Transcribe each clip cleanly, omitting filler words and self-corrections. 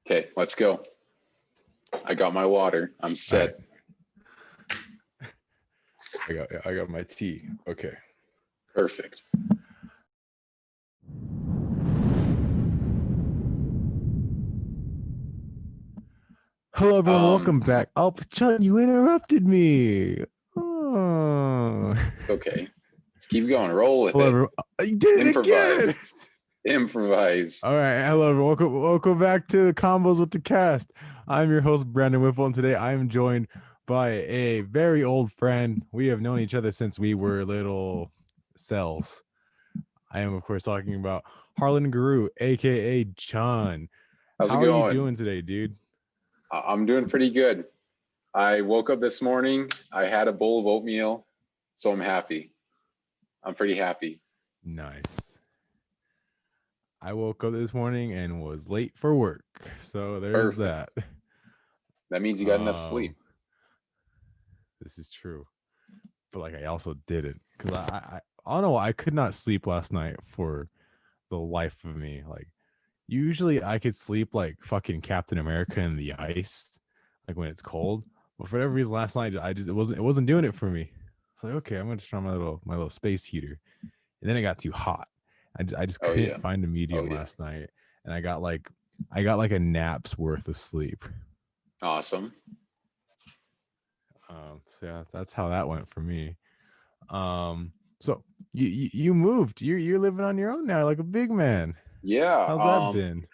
Okay, let's go. I got my water. I'm set. Right. I got my tea. Okay. Perfect. Hello, everyone. Welcome back. Oh, John, you interrupted me. Oh. Okay. Keep going. Roll with Hello, it. everyone. You did it Improvise. again. Improvise. All right. Hello, everyone. Welcome back to Convos with the Cast. I'm your host, Brandon Whipple, and today I am joined by a very old friend. We have known each other since we were little cells. I am, of course, talking about Harlan and Guerue, aka John. How's it How are you going? doing today, dude? I'm doing pretty good. I woke up this morning. I had a bowl of oatmeal, so I'm happy. I'm pretty happy. Nice. I woke up this morning and was late for work, so there's Perfect. that. That means you got enough sleep. This is true, but like I also didn't because I don't know. I could not sleep last night for the life of me. Like usually I could sleep like fucking Captain America in the ice, like when it's cold. But for whatever reason, last night it wasn't doing it for me. I was like, okay, I'm gonna try my little space heater, and then it got too hot. I just couldn't find a medium last night, and I got like a nap's worth of sleep. Awesome. So yeah, that's how that went for me. So you moved. You're living on your own now, like a big man. Yeah. How's that been?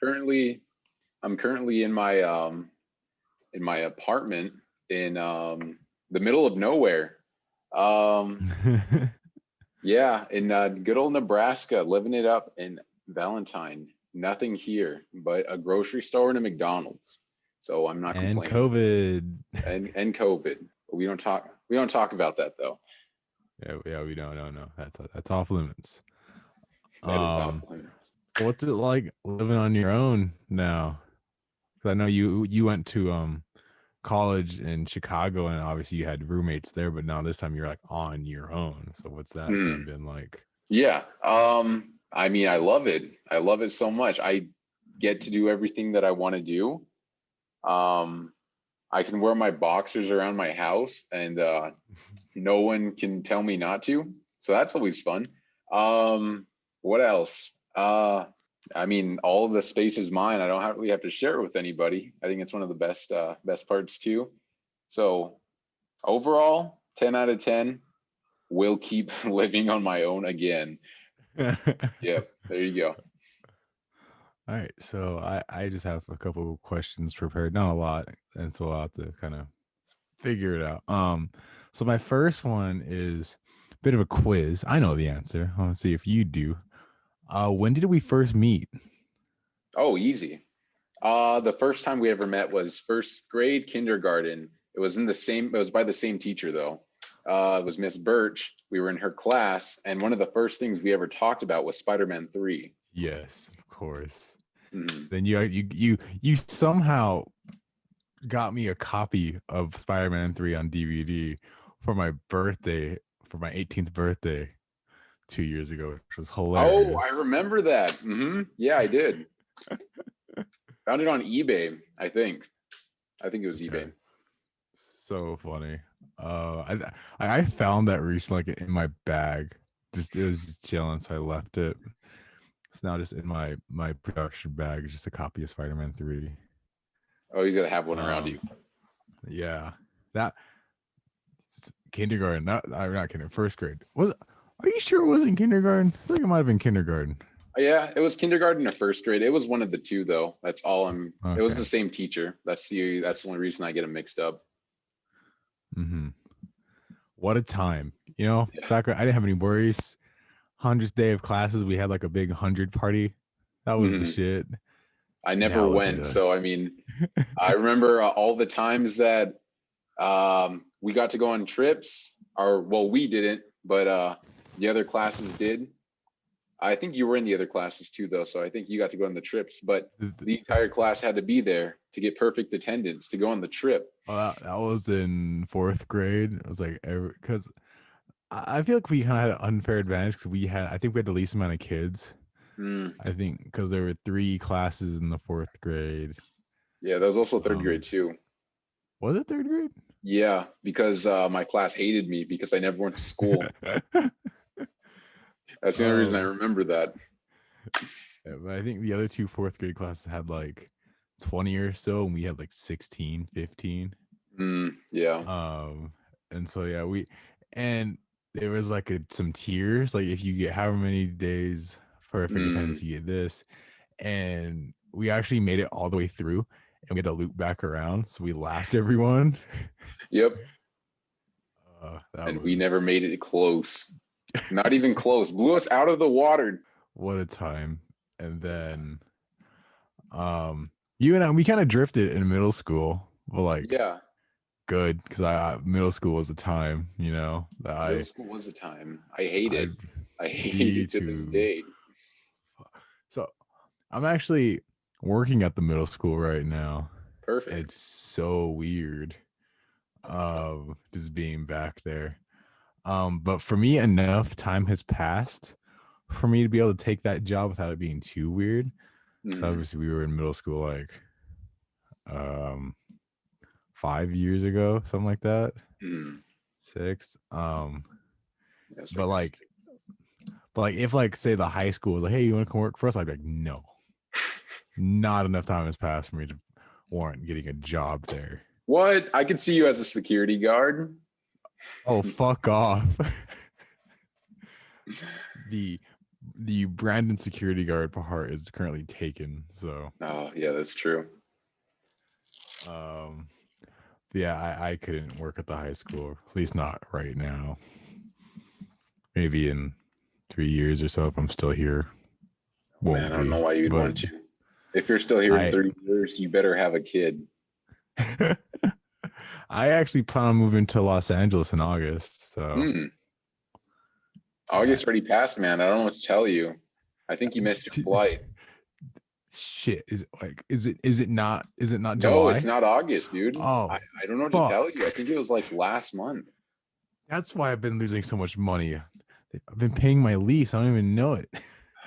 I'm currently in my apartment in the middle of nowhere. Yeah, in good old Nebraska, living it up in Valentine. Nothing here but a grocery store and a McDonald's. So I'm not and complaining. COVID. And COVID. We don't talk about that though. Yeah, we don't. No. That's off limits. That is off limits. So what's it like living on your own now? Because I know you went to college in Chicago, and obviously you had roommates there, but now this time you're like on your own. So what's that kind of been like? Yeah. I mean, I love it. I love it so much. I get to do everything that I want to do. I can wear my boxers around my house and no one can tell me not to. So that's always fun. What else? I mean, all of the space is mine. I don't really have to share it with anybody. I think it's one of the best parts too. So overall, 10 out of 10. Will keep living on my own again. Yep, there you go. All right, so I just have a couple of questions prepared, not a lot, and so I'll have to kind of figure it out. So my first one is a bit of a quiz. I know the answer. I want to see if you do. When did we first meet? Oh, easy. The first time we ever met was first grade kindergarten. It was by the same teacher though. It was Miss Birch. We were in her class, and one of the first things we ever talked about was Spider-Man 3. Yes, of course. Mm-hmm. Then you somehow got me a copy of Spider-Man 3 on DVD for my birthday, for my 18th birthday 2 years ago, which was hilarious. Oh, I remember that. Mm-hmm. Yeah, I did. Found it on eBay, I think. I think it was eBay. So funny. I found that recently, like in my bag. Just it was just chilling, so I left it. It's now just in my production bag. Just a copy of Spider-Man 3. Oh, he's gonna have one around you. Yeah, that kindergarten. Not kindergarten. First grade. Are you sure it wasn't kindergarten? I think it might have been kindergarten. Yeah, it was kindergarten or first grade. It was one of the two though. That's all I'm. Okay. It was the same teacher. That's the only reason I get them mixed up. Mm-hmm. What a time. You know, back when I didn't have any worries. 100th day of classes, we had like a big 100 party. That was the shit. I never went, so I mean, I remember all the times that we got to go on trips. We didn't, but the other classes did. I think you were in the other classes too, though, so I think you got to go on the trips. But the entire class had to be there to get perfect attendance to go on the trip. Oh, that was in 4th grade. It was like because I feel like we kind of had an unfair advantage because I think we had the least amount of kids. I think because there were 3 classes in the 4th grade. Yeah, that was also third Um, grade too. was it third grade? Yeah, because my class hated me because I never went to school. That's the only reason I um, remember that. but I think the other two fourth grade classes had like 20 or so, and we had like 16, 15. Yeah. And so yeah, and there was like some tiers, like if you get however many days perfect attendance, Mm, you get this. And we actually made it all the way through, and we had to loop back around, so we laughed everyone. yep. That And we was never made it close. Not even close. Blew us out of the water. what a time. And then you and I, we kind of drifted in middle school, but like Yeah. good, because I middle school was a time, that Middle school was a time. I hate I it. I hate me it to this too. day. So I'm actually working at the middle school right now. Perfect. It's so weird, just being back there. But for me, enough time has passed for me to be able to take that job without it being too weird. So Hmm. obviously we were in middle school like um 5 years ago, something like that. Hmm. 6. Yeah, it's But like like if like say the high school was like, hey, you want to come work for us? I'd be like, no, not enough time has passed for me to warrant getting a job there. what? I could see you as a security guard. Oh, fuck off. the the Brandon security guard part is currently taken. So Oh, yeah, that's true. um yeah, I couldn't work at the high school, at least not right now. Maybe in 3 years or so if I'm still here. Oh, man, Won't I don't know be. why you'd But want to. If you're still here in I 3 years, you better have a kid. I actually plan on moving to Los Angeles in August. So Hmm. yeah. August already passed, man. I don't know what to tell you. I think you missed your flight. Shit. Is it not No, it's July? not August, dude. I, Oh I don't know what to fuck. tell you. I think it was like last month. That's why I've been losing so much money. I've been paying my lease. I don't even know it.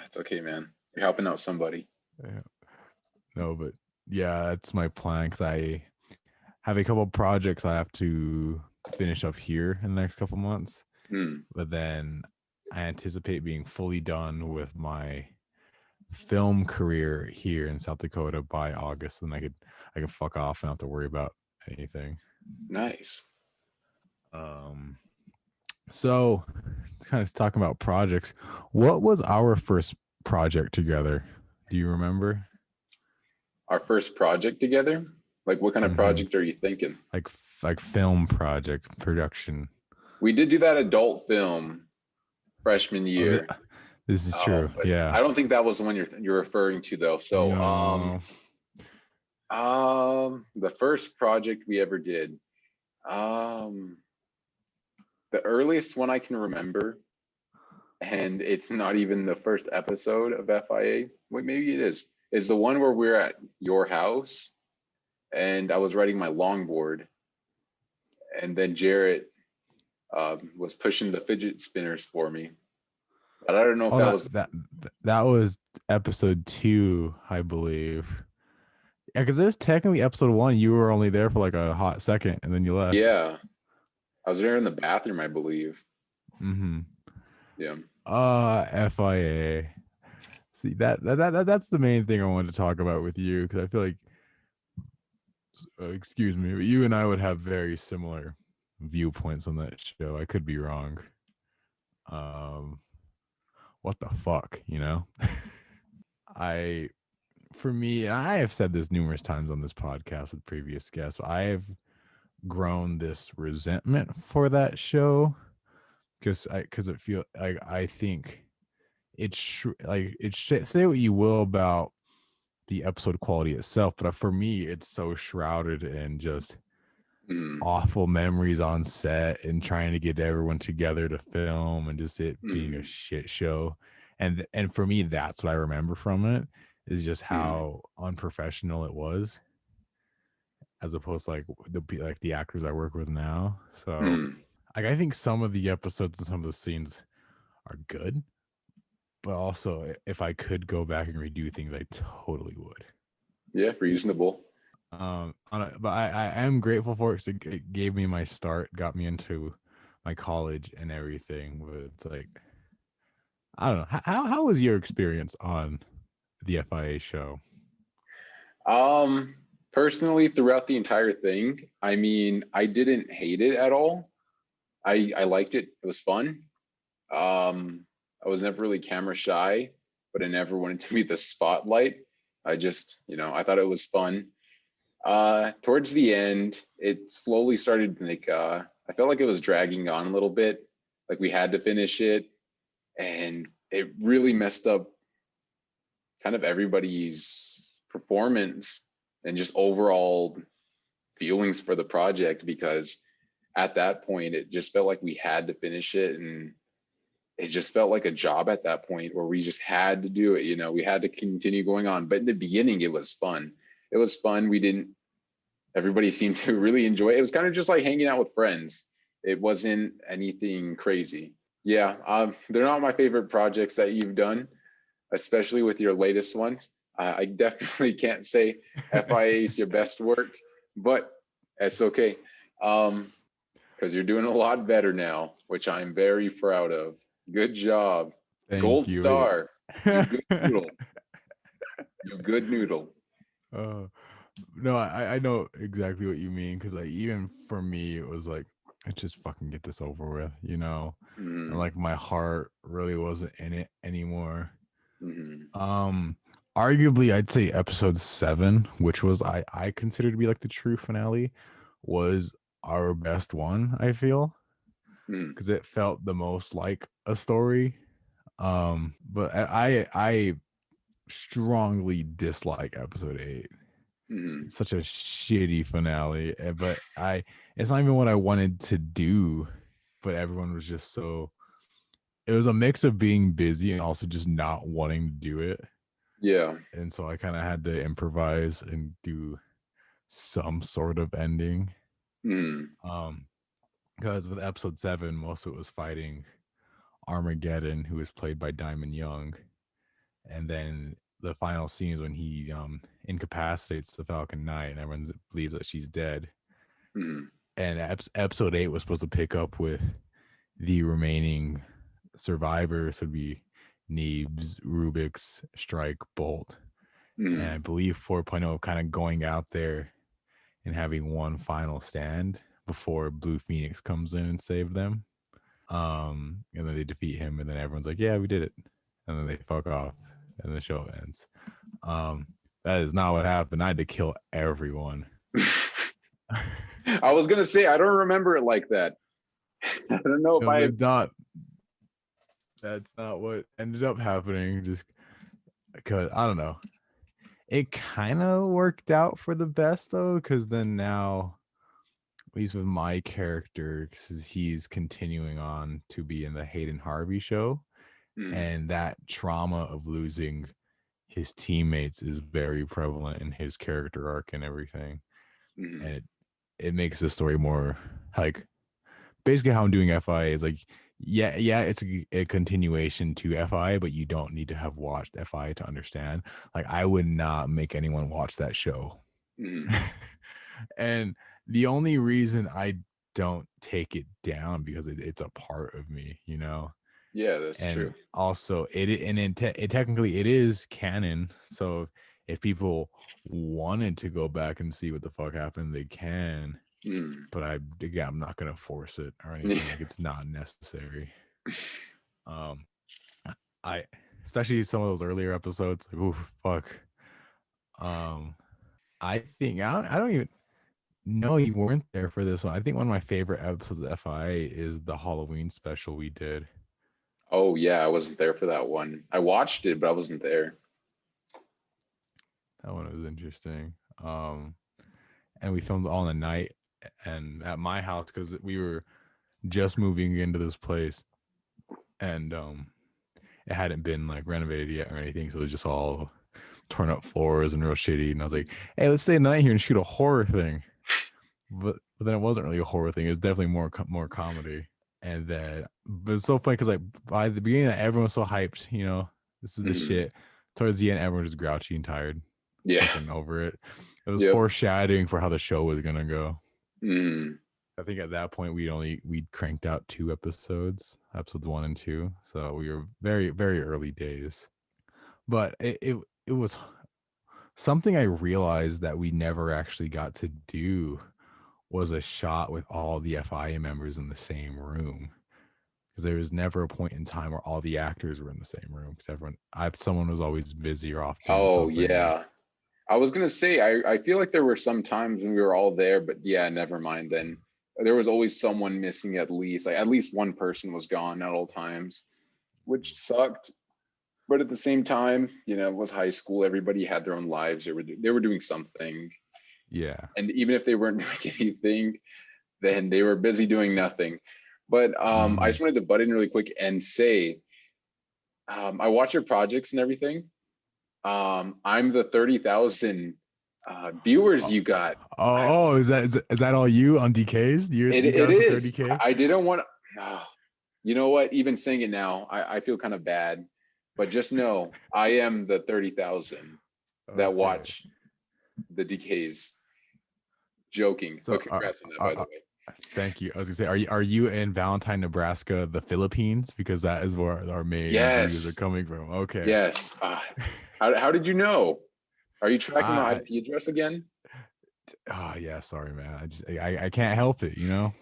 It's okay, man. You're helping out somebody. Yeah. No, but yeah, that's my plan because I have a couple projects I have to finish up here in the next couple months. Hmm. But then I anticipate being fully done with my film career here in South Dakota by August. Then I can fuck off and not have to worry about anything. Nice. Um so kind of talking about projects. What was our first project together? Do you remember? Our first project together? Like, what kind of Mm-hmm. project are you thinking? Like film project production. We did do that adult film freshman Oh, year. this is true. But Yeah. I don't think that was the one you're referring to though. So, No. the first project we ever did, um, the earliest one I can remember, and it's not even the first episode of FIA. Wait, maybe it is the one where we're at your house and I was riding my longboard, and then Jarrett was pushing the fidget spinners for me. But I don't know if Oh, that that was. that that was episode 2, I believe. Yeah, because this technically episode 1. You were only there for like a hot second, and then you left. Yeah, I was there in the bathroom, I believe. Mm-hmm. Yeah. FIA. See that's the main thing I wanted to talk about with you because I feel like, excuse me, but you and I would have very similar viewpoints on that show. I could be wrong. Um, what the fuck, I for me, I have said this numerous times on this podcast with previous guests, but I have grown this resentment for that show because it feel like I think say what you will about the episode quality itself, but for me, it's so shrouded in just Mm, awful memories on set and trying to get everyone together to film and just it being a mm, shit show. And for me, that's what I remember from it is just mm, how unprofessional it was, as opposed to like the actors I work with now. So mm. like I think some of the episodes and some of the scenes are good, but also if I could go back and redo things, I totally would. Yeah, reasonable. But I am grateful for it 'cause it gave me my start, got me into my college and everything. But it's like, I don't know. How was your experience on the FIA show? Um, Personally, throughout the entire thing, I mean, I didn't hate it at all. I liked it. It was fun. I was never really camera shy, but I never wanted to be the spotlight. I just, I thought it was fun. Towards the end, it slowly started like I felt like it was dragging on a little bit. Like we had to finish it, and it really messed up kind of everybody's performance and just overall feelings for the project because at that point it just felt like we had to finish it, and it just felt like a job at that point where we just had to do it. We had to continue going on. But in the beginning it was fun. It was fun. We didn't Everybody seemed to really enjoy it. It was kind of just like hanging out with friends. It wasn't anything crazy. Yeah, they're not my favorite projects that you've done, especially with your latest ones. I definitely can't say FIA is your best work, but that's okay. Because you're doing a lot better now, which I'm very proud of. Good job. Thank Gold you. star. You good noodle. You good noodle. uh, no, I know exactly what you mean because like even for me, it was like I just fucking get this over with, and Mm-hmm. like my heart really wasn't in it anymore. Mm-hmm. Um, Arguably, I'd say episode 7, which was I consider to be like the true finale, was our best one. I feel Mm-hmm. because it felt the most like a story. But I strongly dislike episode 8. Mm-hmm. It's such a shitty finale, but it's not even what I wanted to do, but everyone was just so it was a mix of being busy and also just not wanting to do it. Yeah. And so I kind of had to improvise and do some sort of ending. Mm-hmm. Um, because with episode 7, most of it was fighting Armageddon, who was played by Diamond Young, and then the final scene is when he incapacitates the Falcon Knight, and everyone believes that she's dead. Mm-hmm. And episode 8 was supposed to pick up with the remaining survivors, would be Neebs, Rubik's, Strike, Bolt, and I Mm-hmm. believe 4.0 kind of going out there and having one final stand before Blue Phoenix comes in and save them. And then they defeat him, and then everyone's like, "Yeah, we did it," and then they fuck off, and the show ends. Um, that is not what happened. I had to kill everyone. I was gonna say I don't remember it like that. I don't know if No, I. that's not what ended up happening. Just because I don't know. It kind of worked out for the best though, because then now, at least with my character, because he's continuing on to be in the Hayden Harvey show, Mm, and that trauma of losing his teammates is very prevalent in his character arc and everything, mm, and it makes the story more like basically how I'm doing FI is like yeah it's a continuation to FI, but you don't need to have watched FI to understand. Like I would not make anyone watch that show. mm. And the only reason I don't take it down because it's a part of me, Yeah, that's and true. also it technically it is canon. So if people wanted to go back and see what the fuck happened, they can. Mm. But again, I'm not gonna force it or anything. Like it's not necessary. Um, I especially some of those earlier episodes. Like, ooh, fuck. Um, I think I don't even. No, you weren't there for this one. I think one of my favorite episodes of FIA is the Halloween special we did. Oh yeah, I wasn't there for that one. I watched it, but I wasn't there. That one was interesting. And we filmed all in the night and at my house because we were just moving into this place, and it hadn't been like renovated yet or anything, so it was just all torn up floors and real shitty. And I was like, "Hey, let's stay the night here and shoot a horror thing." But then it wasn't really a horror thing. It was definitely more comedy. And then, but it's so funny because like by the beginning, everyone was so hyped. This is the Mm. shit. Towards the end, everyone was grouchy and tired, Yeah. fucking over it. It was Yep. foreshadowing for how the show was gonna go. Mm. I think at that point we'd cranked out 2 episodes, episodes 1 and 2. So we were very, very early days. But it was something I realized that we never actually got to do was a shot with all the FIA members in the same room. Because there was never a point in time where all the actors were in the same room. Because someone was always busy or off doing Oh something. Or, yeah. I was gonna say I feel like there were some times when we were all there, but yeah, never mind then. There was always someone missing at least. Like at least one person was gone at all times, which sucked. But at the same time, it was high school. Everybody had their own lives. They were doing something. yeah. And even if they weren't doing anything, then they were busy doing nothing. But I Mhm. just wanted to butt in really quick and say, I watch your projects and everything. I'm the 30,000 viewers Oh, you got. I is that all you on DKs? it You got it us to is. 30K? I didn't want. You know what? Even saying it now, I feel kind of bad. But just know, I am the 30,000 that Okay. watch the DKs. Joking, So but congrats on that, by the way. thank you. I was gonna say, are you in Valentine, Nebraska, the Philippines? Because that is where our main views are Yes, coming from. Okay. yes. How did you know? Are you tracking my I IP address again? oh yeah, sorry man. I can't help it, you know?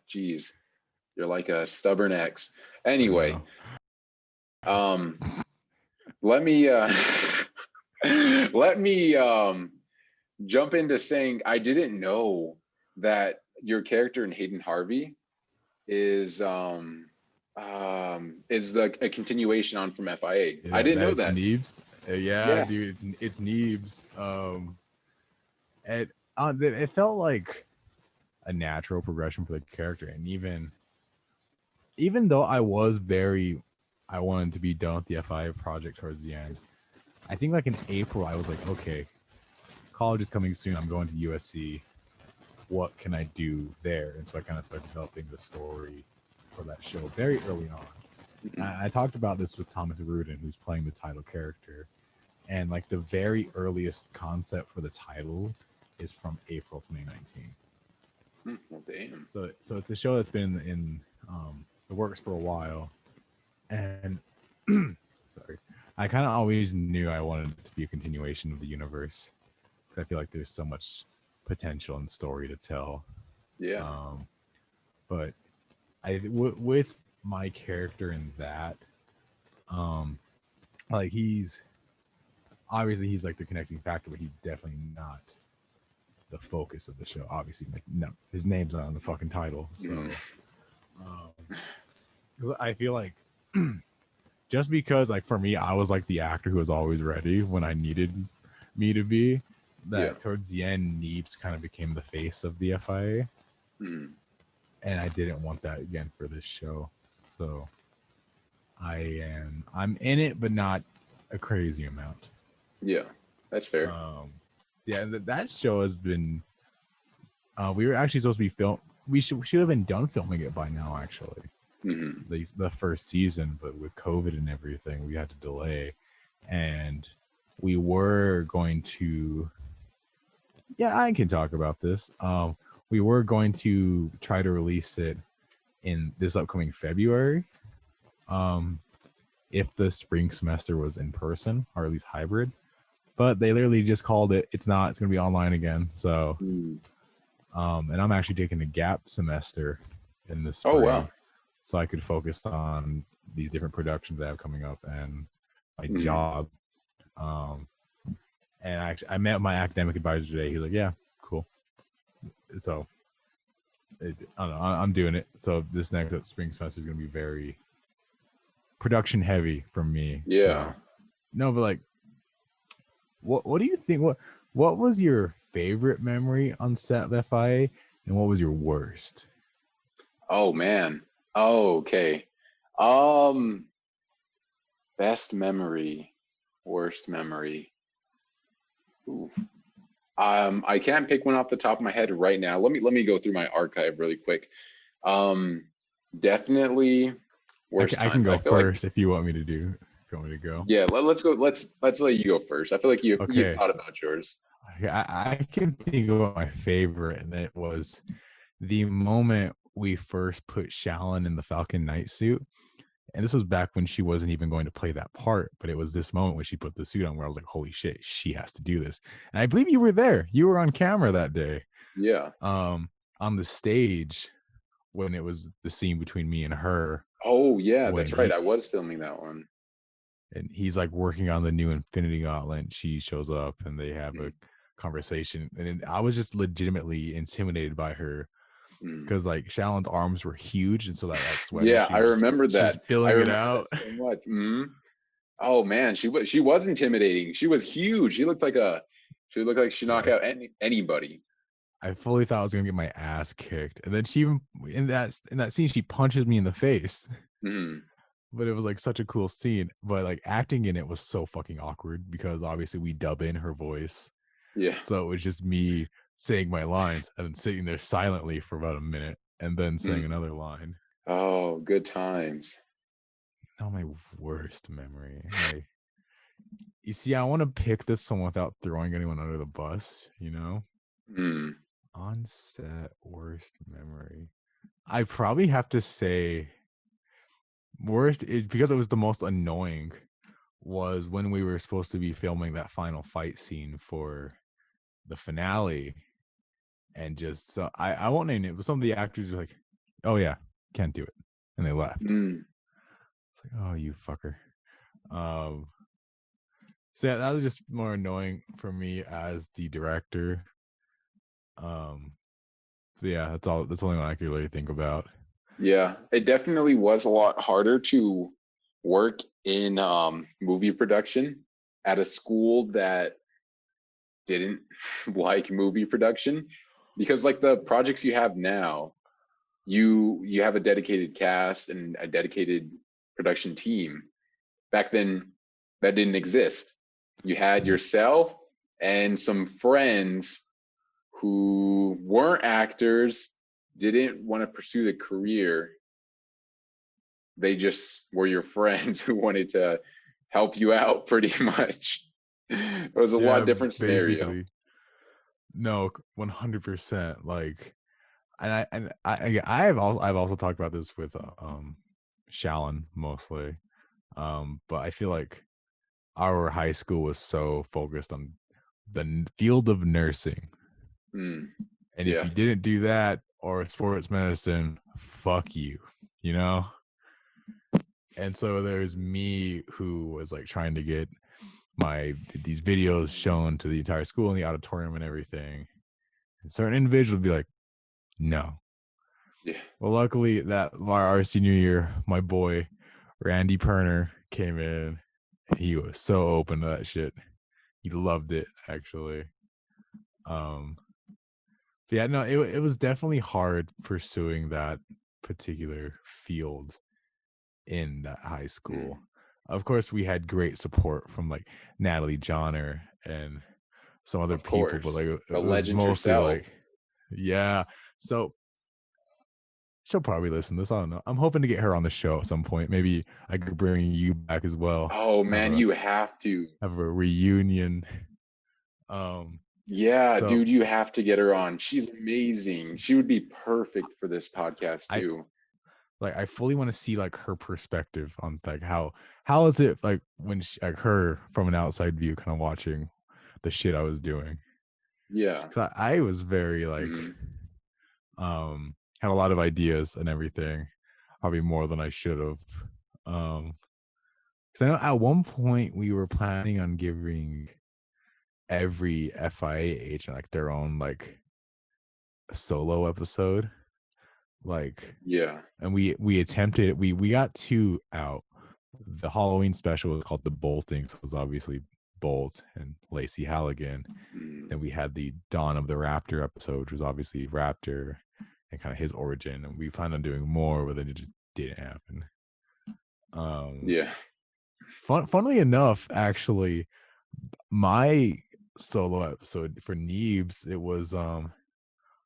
Geez, you're like a stubborn ex. I Anyway, know. um, let me let me jump into saying I didn't know that your character in Hayden Harvey is a continuation on from FIA. I Yeah, didn't that know it's that. Neebs. Yeah, Yeah. dude, it's Neebs. It it felt like a natural progression for the character, and even though I wanted to be done with the FIA project towards the end. I think like in April, I was like, okay, college is coming soon. I'm going to USC. What can I do there? And so I kind of started developing the story for that show very early on. Mhm. I talked about this with Thomas Rudin, who's playing the title character, and like the very earliest concept for the title is from April 2019. Well, damn. So it's a show that's been in the works for a while, and sorry, I kind of always knew I wanted it to be a continuation of the universe. I feel like there's so much potential and story to tell. Yeah. Um, but with my character in that, um, like he's like the connecting factor, but he's definitely not the focus of the show. Obviously, like, no, his name's not on the fucking title. So, Mm. 'cause I feel like just because, like, for me, I was like the actor who was always ready when I needed me to be. Yeah. That towards the end, Neebs kind of became the face of the FIA, Mm. and I didn't want that again for this show. So I'm in it, but not a crazy amount. Yeah. That's fair. Yeah, that show has been. We were actually supposed to be filmed. We should have been done filming it by now. Actually, Hmm. the first season, but with COVID and everything, we had to delay. And we were going to. Yeah, I can talk about this. We were going to try to release it in this upcoming February. Um, if the spring semester was in person or at least hybrid, but they literally just called it. It's not. It's going to be online again. So, Mm. and I'm actually taking a gap semester in the Oh wow. spring, so I could focus on these different productions I have coming up and my Mm. job. Um, and I met my academic advisor today. He's like, "Yeah, cool." So, I don't know. I'm doing it. So this next spring semester is going to be very production heavy for me. Yeah. So, no, but like, what do you think? What was your favorite memory on set of FIA, and what was your worst? Oh man. Oh, okay. Um, best memory, worst memory. Ooh. I can't pick one off the top of my head right now. Let me go through my archive really quick. Um, Definitely worst I can times. I go feel like first if you want me to do. If you want me to go, yeah. Let's go. Let's let you go first. I feel like you okay. thought about yours. I can think of my favorite, and it was the moment we first put Shallon in the Falcon Knight suit. And this was back when she wasn't even going to play that part, but it was this moment when she put the suit on where I was like, holy shit, she has to do this. And I believe you were there. You were on camera that day. Yeah. On the stage when it was the scene between me and her. Oh yeah, When that's right. I was filming that one. and he's like working on the new Infinity Gauntlet. She shows up and they have a Mm, conversation. And I was just legitimately intimidated by her mm. because like Shallon's arms were huge, and so that sweater Yeah, I remembered she's that. I filling it remember that out. so much. Oh man, she was intimidating. She was huge. She looked like she knock Yeah, out anybody. I fully thought I was gonna get my ass kicked, and then she even in that scene she punches me in the face. Mm, But it was like such a cool scene. But like acting in it was so fucking awkward because obviously we dub in her voice, yeah. so it was just me saying my lines and then sitting there silently for about a minute and then saying Mm. another line. Oh, good times. Not my worst memory. My You see, I want to pick this one without throwing anyone under the bus, you know? Mm, On set worst memory. I probably have to say worst is because it was the most annoying was when we were supposed to be filming that final fight scene for the finale and just so I won't name it, but some of the actors were like, "Oh yeah, can't do it," and they left. mm. It's like, "Oh, you fucker." Um, so yeah, that was just more annoying for me as the director. Um, so yeah, that's all. That's the only one I could really think about. Yeah, it definitely was a lot harder to work in movie production at a school that didn't like movie production because like the projects you have now, you have a dedicated cast and a dedicated production team. Back then, that didn't exist. You had yourself and some friends who weren't actors, didn't want to pursue the career. They just were your friends who wanted to help you out pretty much. It was a lot Yeah, different scenario. basically. No, 100%. Like, I've also talked about this with Shallon mostly. But I feel like our high school was so focused on the field of nursing, Mm, and if yeah. you didn't do that or sports medicine, fuck you, you know. And so there's me who was like trying to get these videos shown to the entire school in the auditorium and everything. And certain individuals would be like, no. Yeah. Well, luckily that our senior year, my boy Randy Perner came in and he was so open to that shit. He loved it actually. Um yeah, no, it was definitely hard pursuing that particular field in that high school. Mm, Of course, we had great support from like Natalie Johnner and some other of people, but course. like it The was legend mostly herself. like, yeah. So she'll probably listen to this. I don't know. I'm hoping to get her on the show at some point. Maybe I could bring you back as well. Oh Have man, a you have to. reunion. Um, Yeah, so dude, you have to get her on. She's amazing. She would be perfect for this podcast I too. I fully want to see like her perspective on like how is it like when like her from an outside view kind of watching the shit I was doing. Yeah. Cause I was very like Mm, had a lot of ideas and everything, probably more than I should have. Um, because I know at one point we were planning on giving every FIA agent like their own like solo episode, like, yeah. and we attempted we got two out. The Halloween special was called The Bolting, so it was obviously Bolt and Lacey Halligan. Mm, Then we had the Dawn of the Raptor episode, which was obviously Raptor and kind of his origin. And we planned on doing more, but then it just didn't happen. Um, yeah. funnily enough, actually, my solo episode for Neebs, it was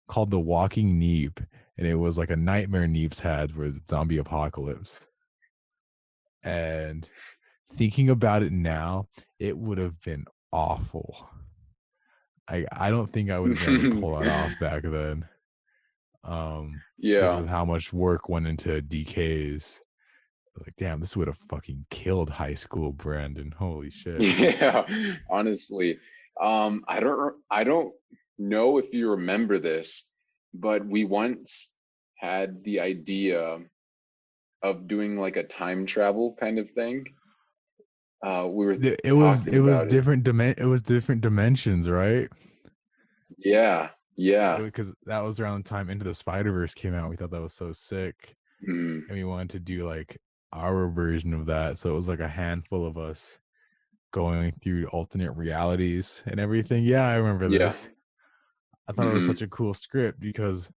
called The Walking Neeb, and it was like a nightmare Neebs had where it's zombie apocalypse. And thinking about it now, it would have been awful. I don't think I would have been able to pull that off back then. Just Yeah. with how much work went into Decays. Like, damn, this would have fucking killed high school Brandon. Holy shit. Yeah, honestly. I don't know if you remember this, but we once had the idea of doing like a time travel kind of thing. We were talking It was about it. different dimensions, right? Yeah, yeah. Because that was around the time Into the Spider-Verse came out. We thought that was so sick. Mm, And we wanted to do like our version of that. So it was like a handful of us going through alternate realities and everything. Yeah, I remember yeah. this. I thought it was Hmm. such a cool script because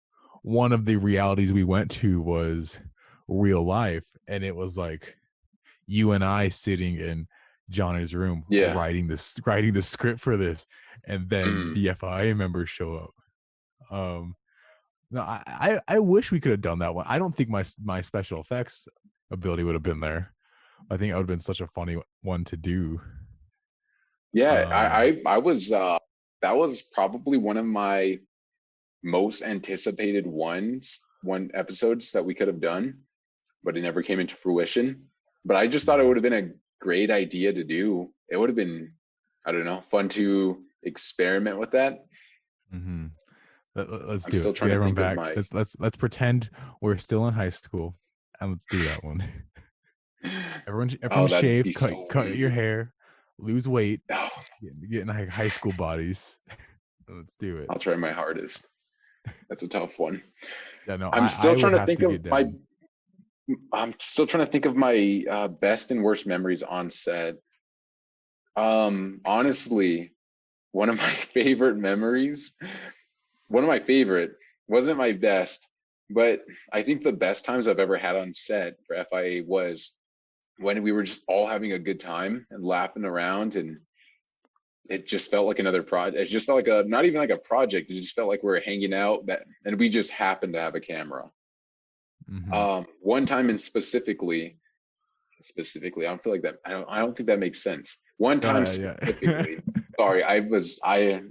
one of the realities we went to was real life. And it was like you and I sitting in Johnny's room Yeah. writing the script for this. And then Mm. the FIA members show up. Um, no, I wish we could have done that one. I don't think my special effects ability would have been there. I think it would have been such a funny one to do. Yeah, Um, I was that was probably one of my most anticipated one episodes that we could have done, but it never came into fruition. But I just thought it yeah. would have been a great idea to do. It would have been, I don't know, fun to experiment with that. Mm-hmm. Let's I'm do still it. trying Get to everyone think of back. my Let's pretend we're still in high school, and let's do that one. Everyone oh, that'd shave, be so cut your amazing. hair, lose weight, Oh, get in like high school bodies. Let's do it. I'll try my hardest. That's a tough one. Yeah, no, I'm still I would trying to have think to of get my down. I'm still trying to think of my best and worst memories on set. Honestly, one of my favorite memories, one of my favorite, wasn't my best, but I think the best times I've ever had on set for FIA was when we were just all having a good time and laughing around, and it just felt like another project. It just felt like a not even like a project. It just felt like we were hanging out that, and we just happened to have a camera. Mm-hmm. One time in specifically, I don't feel like that. I don't think that makes sense. One Go time ahead, yeah. specifically, sorry,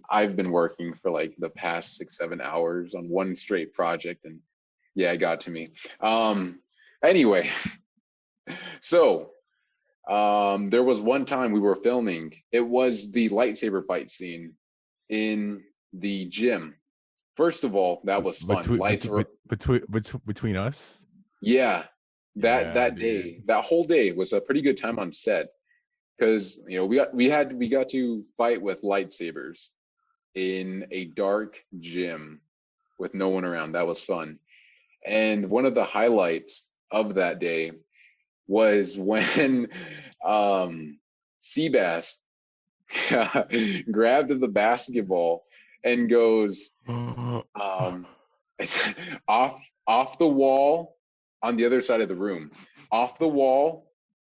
I've been working for like the past 6 7 hours on one straight project, and yeah, it got to me. Um, anyway, so there was one time we were filming. It was the lightsaber fight scene in the gym. First of all, that was fun. Lights were Between us. yeah. Yeah, That dude. day, that whole day was a pretty good time on set because we got to fight with lightsabers in a dark gym with no one around. That was fun. And one of the highlights of that day was when Seabass grabbed the basketball and goes um, off off the wall on the other side of the room, off the wall,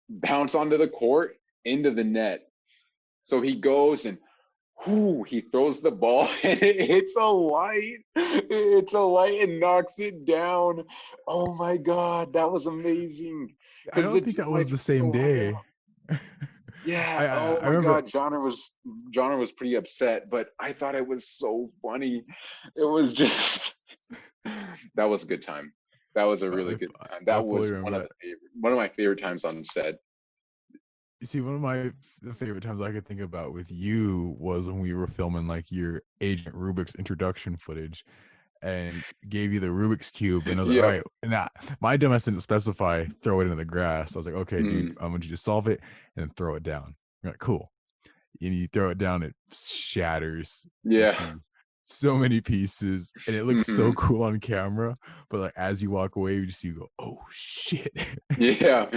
bounce onto the court into the net. So he goes and he throws the ball and it hits a light. It hits a light and knocks it down. Oh my god, that was amazing. I Because the don't think gym that was lights the were same so high day. up. Yeah. Oh I my remember. god, Johnner was pretty upset, but I thought it was so funny. It was just that was a good time. That was a really good time. I That fully was remember that. one of my favorite times on set. You see, one of my the favorite times I could think about with you was when we were filming like your Agent Rubik's introduction footage, and gave you the Rubik's cube, and I was like, all Yep. right, nah, my dumbass didn't specify throw it into the grass. I was like, okay, dude, Mm, I want you to solve it and then throw it down. You're like, cool. And you throw it down, it shatters yeah. into so many pieces, and it looks so Hmm. cool on camera. But like as you walk away, you go, oh shit. Yeah.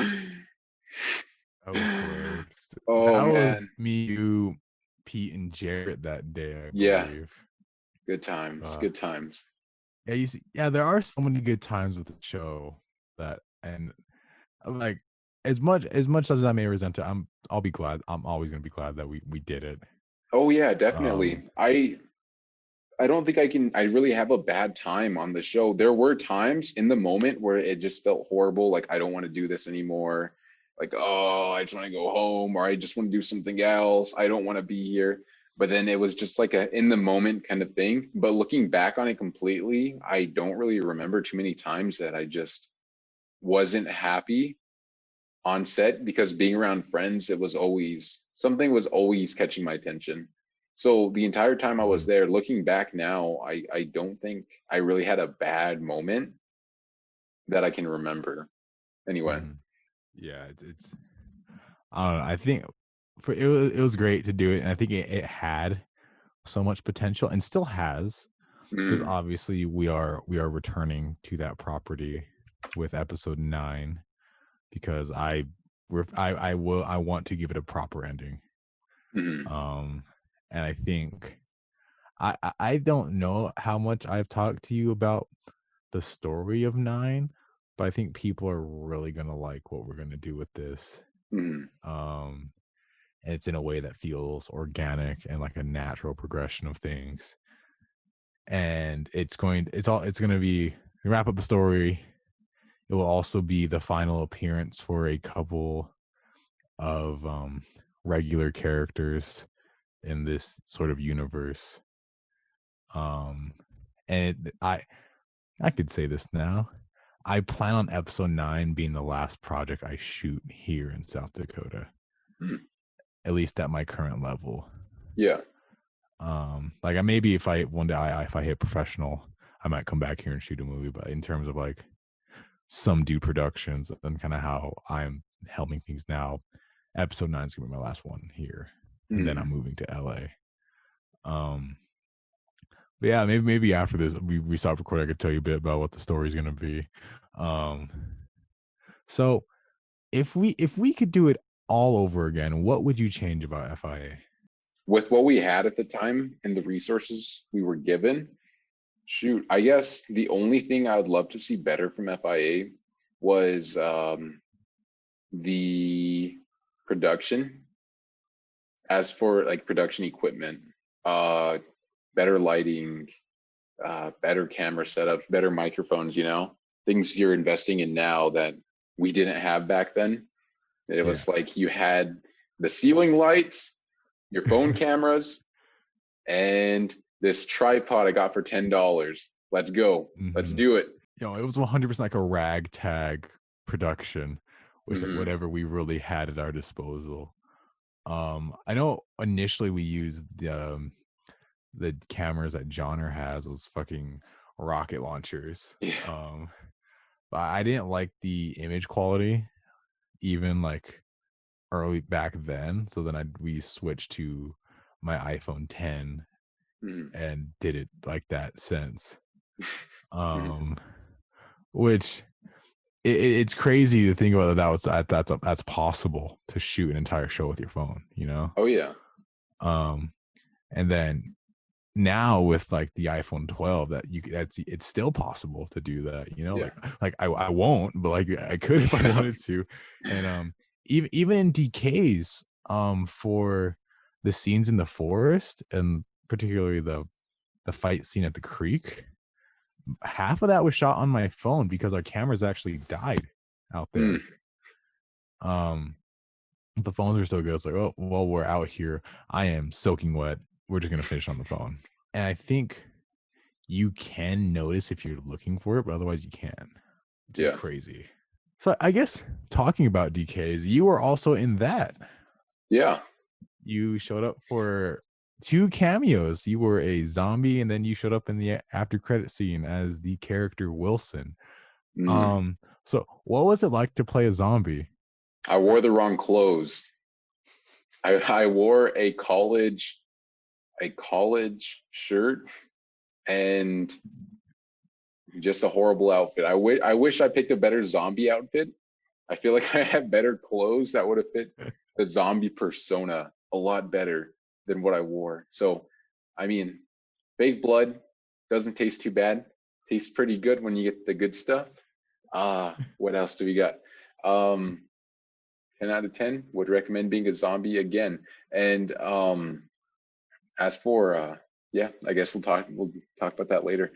That was hilarious. Oh That was man. me, you, Pete, and Jarrett that day, I Yeah. believe. Good times. Uh, Good times. yeah, you see, yeah, there are so many good times with the show that, and like as much as I may resent it, I'll be glad. I'm always gonna be glad that we did it. Oh yeah, Um, definitely. I don't think I really have a bad time on the show. There were times in the moment where it just felt horrible, like I don't want to do this anymore. Like, oh, I just want to go home or I just want to do something else. I don't want to be here. but then it was just like a in the moment kind of thing. But looking back on it completely, I don't really remember too many times that I just wasn't happy on set, because being around friends, it was always something was always catching my attention. So the entire time I was Mhm. there, looking back now, I don't think I really had a bad moment that I can remember. Anyway. Mhm. Yeah, it's I don't know. I think it was great to do it, and I think it had so much potential and still has, because Mm, obviously we are returning to that property with episode 9, because I want to give it a proper ending. mm, Um, and I think I don't know how much I've talked to you about the story of 9, but I think people are really gonna like what we're gonna do with this. mm, Um, and it's in a way that feels organic and like a natural progression of things. And it's gonna be wrap up the story. It will also be the final appearance for a couple of regular characters in this sort of universe. Um, and I could say this now. I plan on episode 9 being the last project I shoot here in South Dakota, mm. at least at my current level. Yeah. Like maybe if I one day if I hit professional, I might come back here and shoot a movie. But in terms of like some dude productions and kind of how I'm helming things now, episode 9 is gonna be my last one here, and then I'm Mm. moving to LA. Um, but yeah, maybe after this we stop recording, I could tell you a bit about what the story is gonna be. Um, so if we could do it all over again, what would you change about FIA? With what we had at the time and the resources we were given, shoot, I guess the only thing I would love to see better from FIA was the production. As for like production equipment, uh, better lighting, better camera setups, better microphones, things you're investing in now that we didn't have back then. It Yeah. was like you had the ceiling lights, your phone cameras, and this tripod I got for $10. Let's go. Let's Hmm. do it. It was 100% like a ragtag production, which like Hmm. whatever we really had at our disposal. I know initially we used the cameras that Johnner has, those fucking rocket launchers. Yeah. But I didn't like the image quality even like early back then. So then we switched to my iPhone 10 Hmm. and did it like that since. Hmm. Um, which it's crazy to think about that's possible to shoot an entire show with your phone. Oh yeah. Um, and then now with like the iPhone 12 that it's still possible to do that. Yeah. Like I won't, but like I could if I Yeah. wanted to. And even in Decays, for the scenes in the forest and particularly the fight scene at the creek, half of that was shot on my phone because our cameras actually died out Mm. there. Um, the phones are still good. It's like, oh, while we're out here, I am soaking wet. We're just gonna finish on the phone. And I think you can notice if you're looking for it, but otherwise you can, which is Yeah. crazy. So I guess talking about DKs, you were also in that. Yeah. You showed up for 2 cameos. You were a zombie, and then you showed up in the after credit scene as the character Wilson. Mm. Um, so what was it like to play a zombie? I wore the wrong clothes. I wore a college shirt and just a horrible outfit. I wish I picked a better zombie outfit. I feel like I had better clothes that would have fit the zombie persona a lot better than what I wore. So, I mean, fake blood doesn't taste too bad. Tastes pretty good when you get the good stuff. What else do we got? Um, 10 out of 10 would recommend being a zombie again. And as for yeah, I guess we'll talk about that later.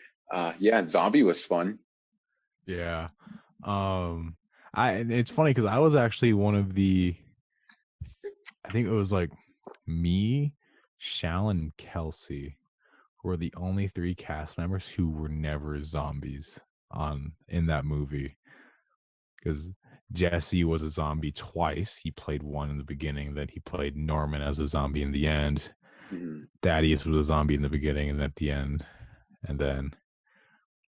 Yeah, zombie was fun. Yeah. Um, and it's funny because I was actually one of the, I think it was like me, Shall and Kelsey were the only 3 cast members who were never zombies in that movie. Because Jesse was a zombie twice. He played one in the beginning, then he played Norman as a zombie in the end. Mhm. Thaddeus was a zombie in the beginning and at the end. And then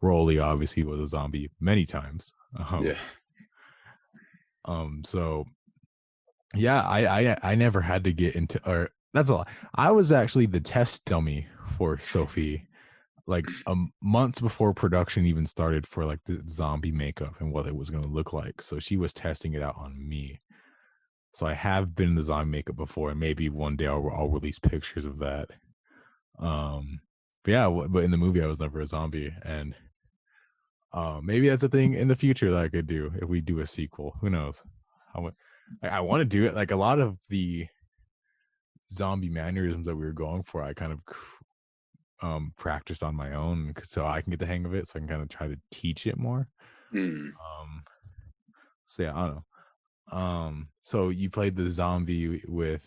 Rolly obviously was a zombie many times. Yeah. So yeah, I never had to get into, or that's a lot. I was actually the test dummy for Sophie, like months before production even started for like the zombie makeup and what it was going to look like. So she was testing it out on me. So I have been in the zombie makeup before, and maybe one day I'll release pictures of that. But yeah, but in the movie I was never a zombie, and maybe that's a thing in the future that I could do if we do a sequel. Who knows? I want to do it. Like a lot of the zombie mannerisms that we were going for, I kind of practiced on my own so I can get the hang of it, so I can kind of try to teach it more. Mm. So yeah, I don't know. So you played the zombie with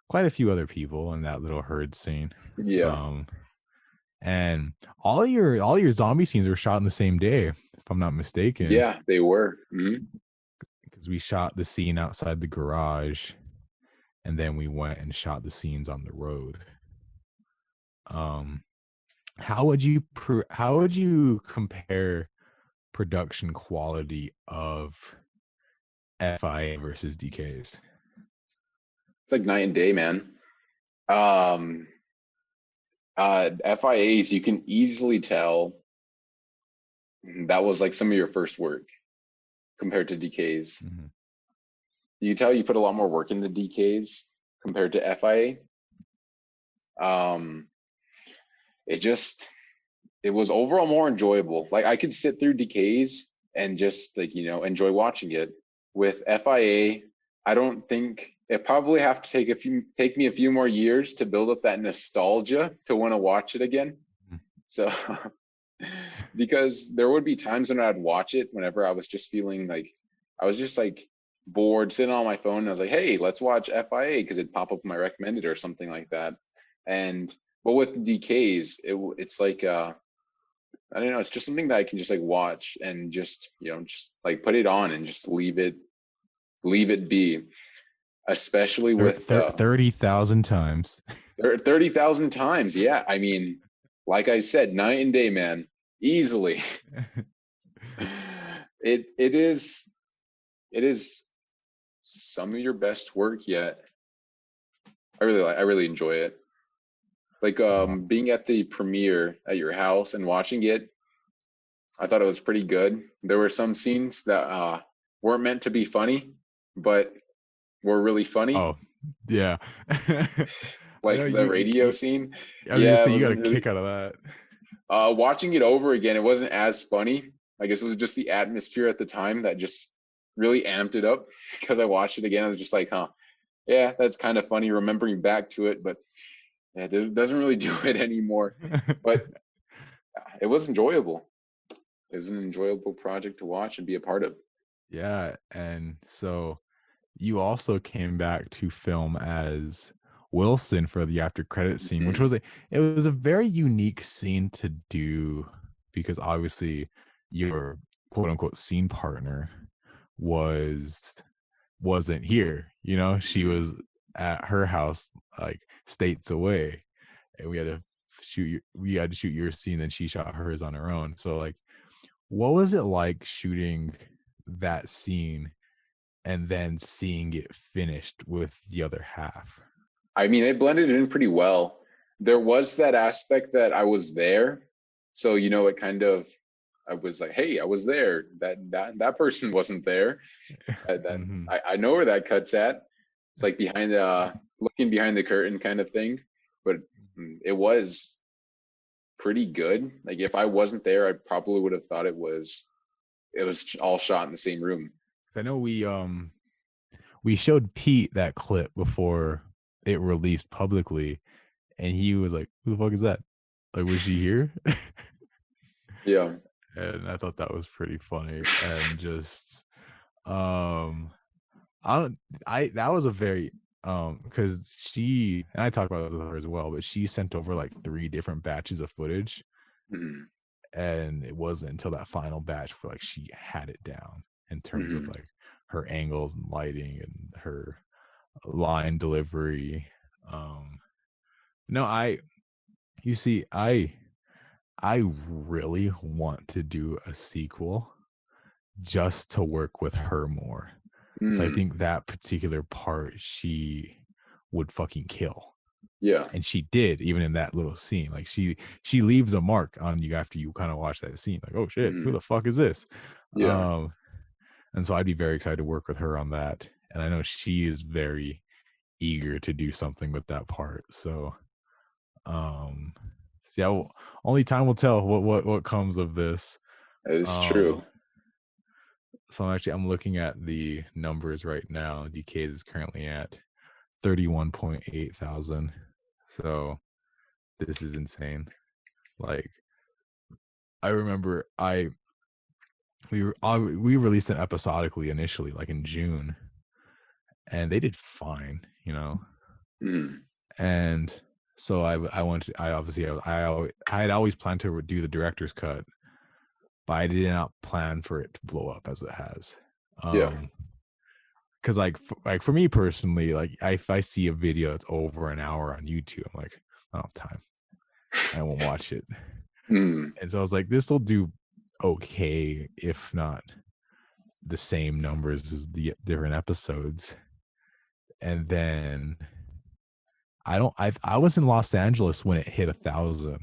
quite a few other people in that little herd scene. Yeah. And all your zombie scenes were shot in the same day, if I'm not mistaken. Yeah, they were. Mm-hmm. Because we shot the scene outside the garage, and then we went and shot the scenes on the road. How would you compare production quality of FIA versus Decays? It's like night and day, man. FIAs, you can easily tell that was like some of your first work compared to Decays. Mm-hmm. You tell you put a lot more work into Decays compared to FIA. It was overall more enjoyable. Like I could sit through Decays and just like, enjoy watching it. With FIA, I don't think it probably have to take me a few more years to build up that nostalgia to want to watch it again. So because there would be times when I'd watch it whenever I was just feeling like I was just like bored sitting on my phone, and I was like, hey, let's watch FIA because it'd pop up my recommended or something like that. But with Decays, it's like I don't know, it's just something that I can just like watch and just just like put it on and just leave it be. Especially with 30,000 times. 30,000 times. Yeah, I mean, like I said, night and day, man, easily. It is some of your best work yet. I really enjoy it. Like being at the premiere at your house and watching it, I thought it was pretty good. There were some scenes that weren't meant to be funny, but were really funny. Oh, yeah. Like the radio scene. I was gonna Yeah, say it you was got a really, kick out of that. watching it over again, it wasn't as funny. I guess it was just the atmosphere at the time that just really amped it up. Because I watched it again, I was just like, huh, yeah, that's kind of funny remembering back to it, but yeah, it doesn't really do it anymore. But it was enjoyable. It was an enjoyable project to watch and be a part of. Yeah, and so you also came back to film as Wilson for the after credit scene, which Mhm. it was a very unique scene to do because obviously your quote unquote scene partner wasn't here. She Mhm. was at her house like states away, and we had to shoot your scene, and she shot hers on her own. So like, what was it like shooting that scene and then seeing it finished with the other half? I mean, it blended in pretty well. There was that aspect that I was there. So, it kind of, I was like, hey, I was there. That person wasn't there. Mm-hmm. I know where that cut's at. It's like looking behind the curtain kind of thing. But it was pretty good. Like if I wasn't there, I probably would have thought it was all shot in the same room. I know we showed Pete that clip before it released publicly, and he was like, "Who the fuck is that? Like, was she here?" Yeah. And I thought that was pretty funny, and just I don't I that was a very because she and I talked about this with her as well, but she sent over like 3 different batches of footage, Mm-hmm. and it wasn't until that final batch where like she had it down in terms of Mm-hmm. like her angles and lighting and her line delivery. No, you see, I really want to do a sequel just to work with her more. So I Mm. think that particular part she would fucking kill. Yeah. And she did, even in that little scene. Like she leaves a mark on you after you kind of watch that scene. Like, oh shit, who Mm. the fuck is this? Yeah. Um, and so I'd be very excited to work with her on that. And I know she is very eager to do something with that part. So see, only time will tell what comes of this. That is Um true. so I'm looking at the numbers right now. Decays is currently at 31.8 thousand. So this is insane. Like I remember we released it episodically initially, like in June, and they did fine, you know. Mm. And so I went to, I obviously I had always planned to do the director's cut, but I did not plan for it to blow up as it has. Yeah. Because like for me personally, like if I see a video that's over an hour on YouTube, I'm like, I don't have time. I won't watch it. Mm. And so I was like, this will do okay, if not the same numbers as the different episodes. And then I was in Los Angeles when it hit 1,000,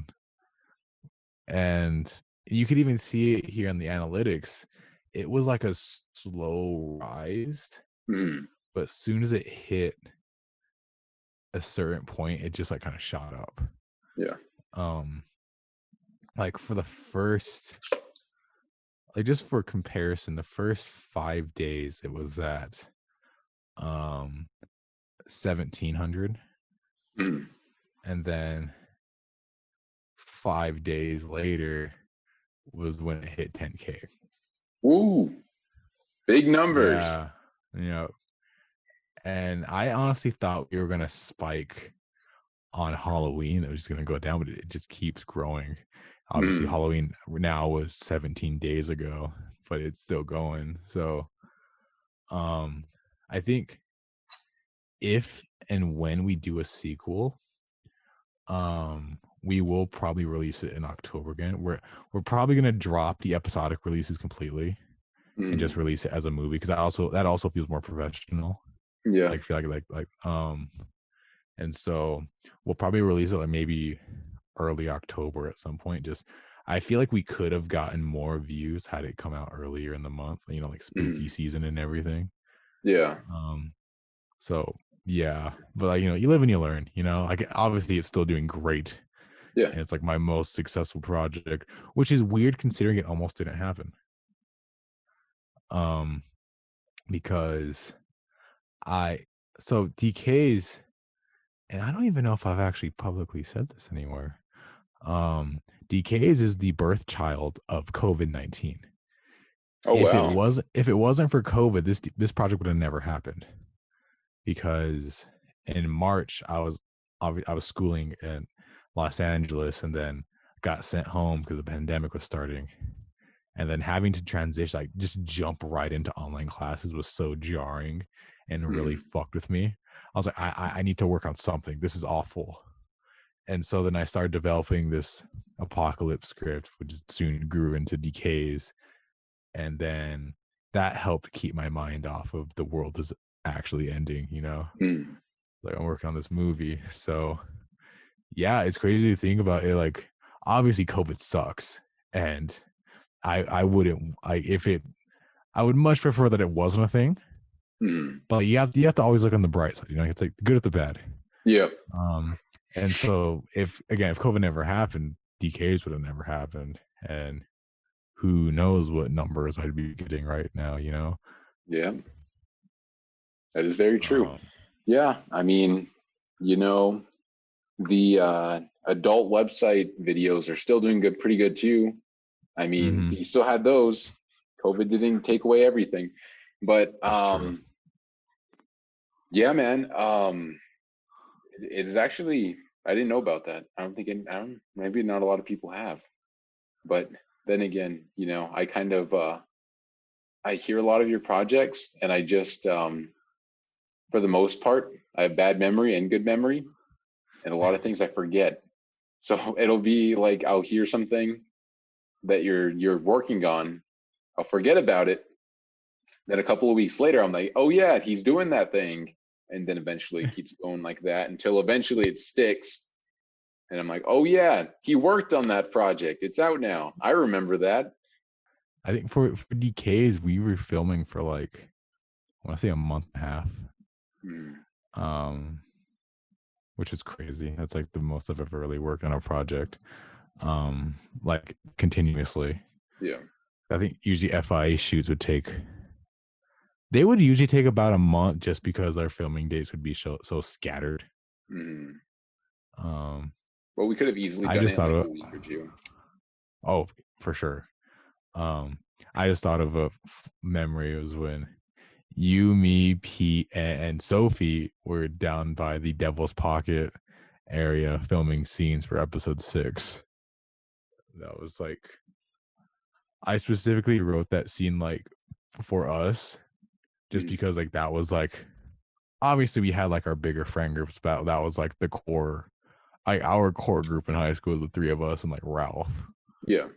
and you could even see it here in the analytics. It was like a slow rise, Mm. but as soon as it hit a certain point, it just like kind of shot up. Yeah. Like for the first, like just for comparison, the first 5 days it was at 1,700, Mm. and then 5 days later was when it hit 10K. Woo. Big numbers. Yeah, you know, and I honestly thought we were gonna spike on Halloween. It was just gonna go down, but it just keeps growing. Obviously, Mm. Halloween now was 17 days ago, but it's still going. So, I think if and when we do a sequel, we will probably release it in October again. We're probably gonna drop the episodic releases completely and just Mm. release it as a movie because that also feels more professional. Yeah. Like feel like and so we'll probably release it like maybe early October at some point. Just I feel like we could have gotten more views had it come out earlier in the month, you know, like spooky Mm. season and everything. Yeah. So yeah, but like, you know, you live and you learn, you know, like obviously it's still doing great Yeah. and it's like my most successful project, which is weird considering it almost didn't happen. Um, because I so DK's, and I don't even know if I've actually publicly said this anywhere. Decays is the birth child of COVID-19. Oh wow. If it wasn't for COVID, this project would have never happened. Because in March I was schooling in Los Angeles and then got sent home because the pandemic was starting. And then having to transition, like just jump right into online classes was so jarring and really Mm. fucked with me. I was like, I need to work on something. This is awful. And so then I started developing this apocalypse script, which soon grew into Decays. And then that helped keep my mind off of the world is actually ending, you know? Mm. Like I'm working on this movie. So yeah, it's crazy to think about it. Like obviously COVID sucks. And I wouldn't I if it I would much prefer that it wasn't a thing. Mm. But you have to always look on the bright side, you know, you have to take the good at the bad. Yeah. And so if COVID never happened, DKs would have never happened. And who knows what numbers I'd be getting right now, you know? Yeah. That is very true. Um, Yeah. I mean, you know, the adult website videos are still doing good, pretty good too. I mean, mhm, you still had those. COVID didn't take away everything, but that's true. Yeah, man. It is actually, I didn't know about that. I don't think I don't, maybe not a lot of people have. But then again, I kind of I hear a lot of your projects, and I just for the most part, I have bad memory and good memory, and a lot of things I forget. So it'll be like I'll hear something that you're working on, I'll forget about it. Then a couple of weeks later, I'm like, oh yeah, he's doing that thing, and then eventually it keeps going like that until eventually it sticks, and I'm like, oh yeah, he worked on that project. It's out now. I remember that. I think for Decays, we were filming for like I want to say a month and a half. Hmm. Um, which is crazy. That's like the most I've ever really worked on a project. Like continuously. Yeah. I think usually FIA shoots would take they would usually take about a month just because our filming dates would be so scattered. Hmm. Um, Well, we could have easily I done it just in thought like of a week or two. oh for sure. Um, I just thought of a memory. It was when you, me, Pete, and Sophie were down by the Devil's Pocket area filming scenes for episode 6. That was like I specifically wrote that scene like for us just Hmm. because like that was like obviously we had like our bigger friend groups, but that was like the core like our core group in high school was the 3 of us and like Ralph. Yeah.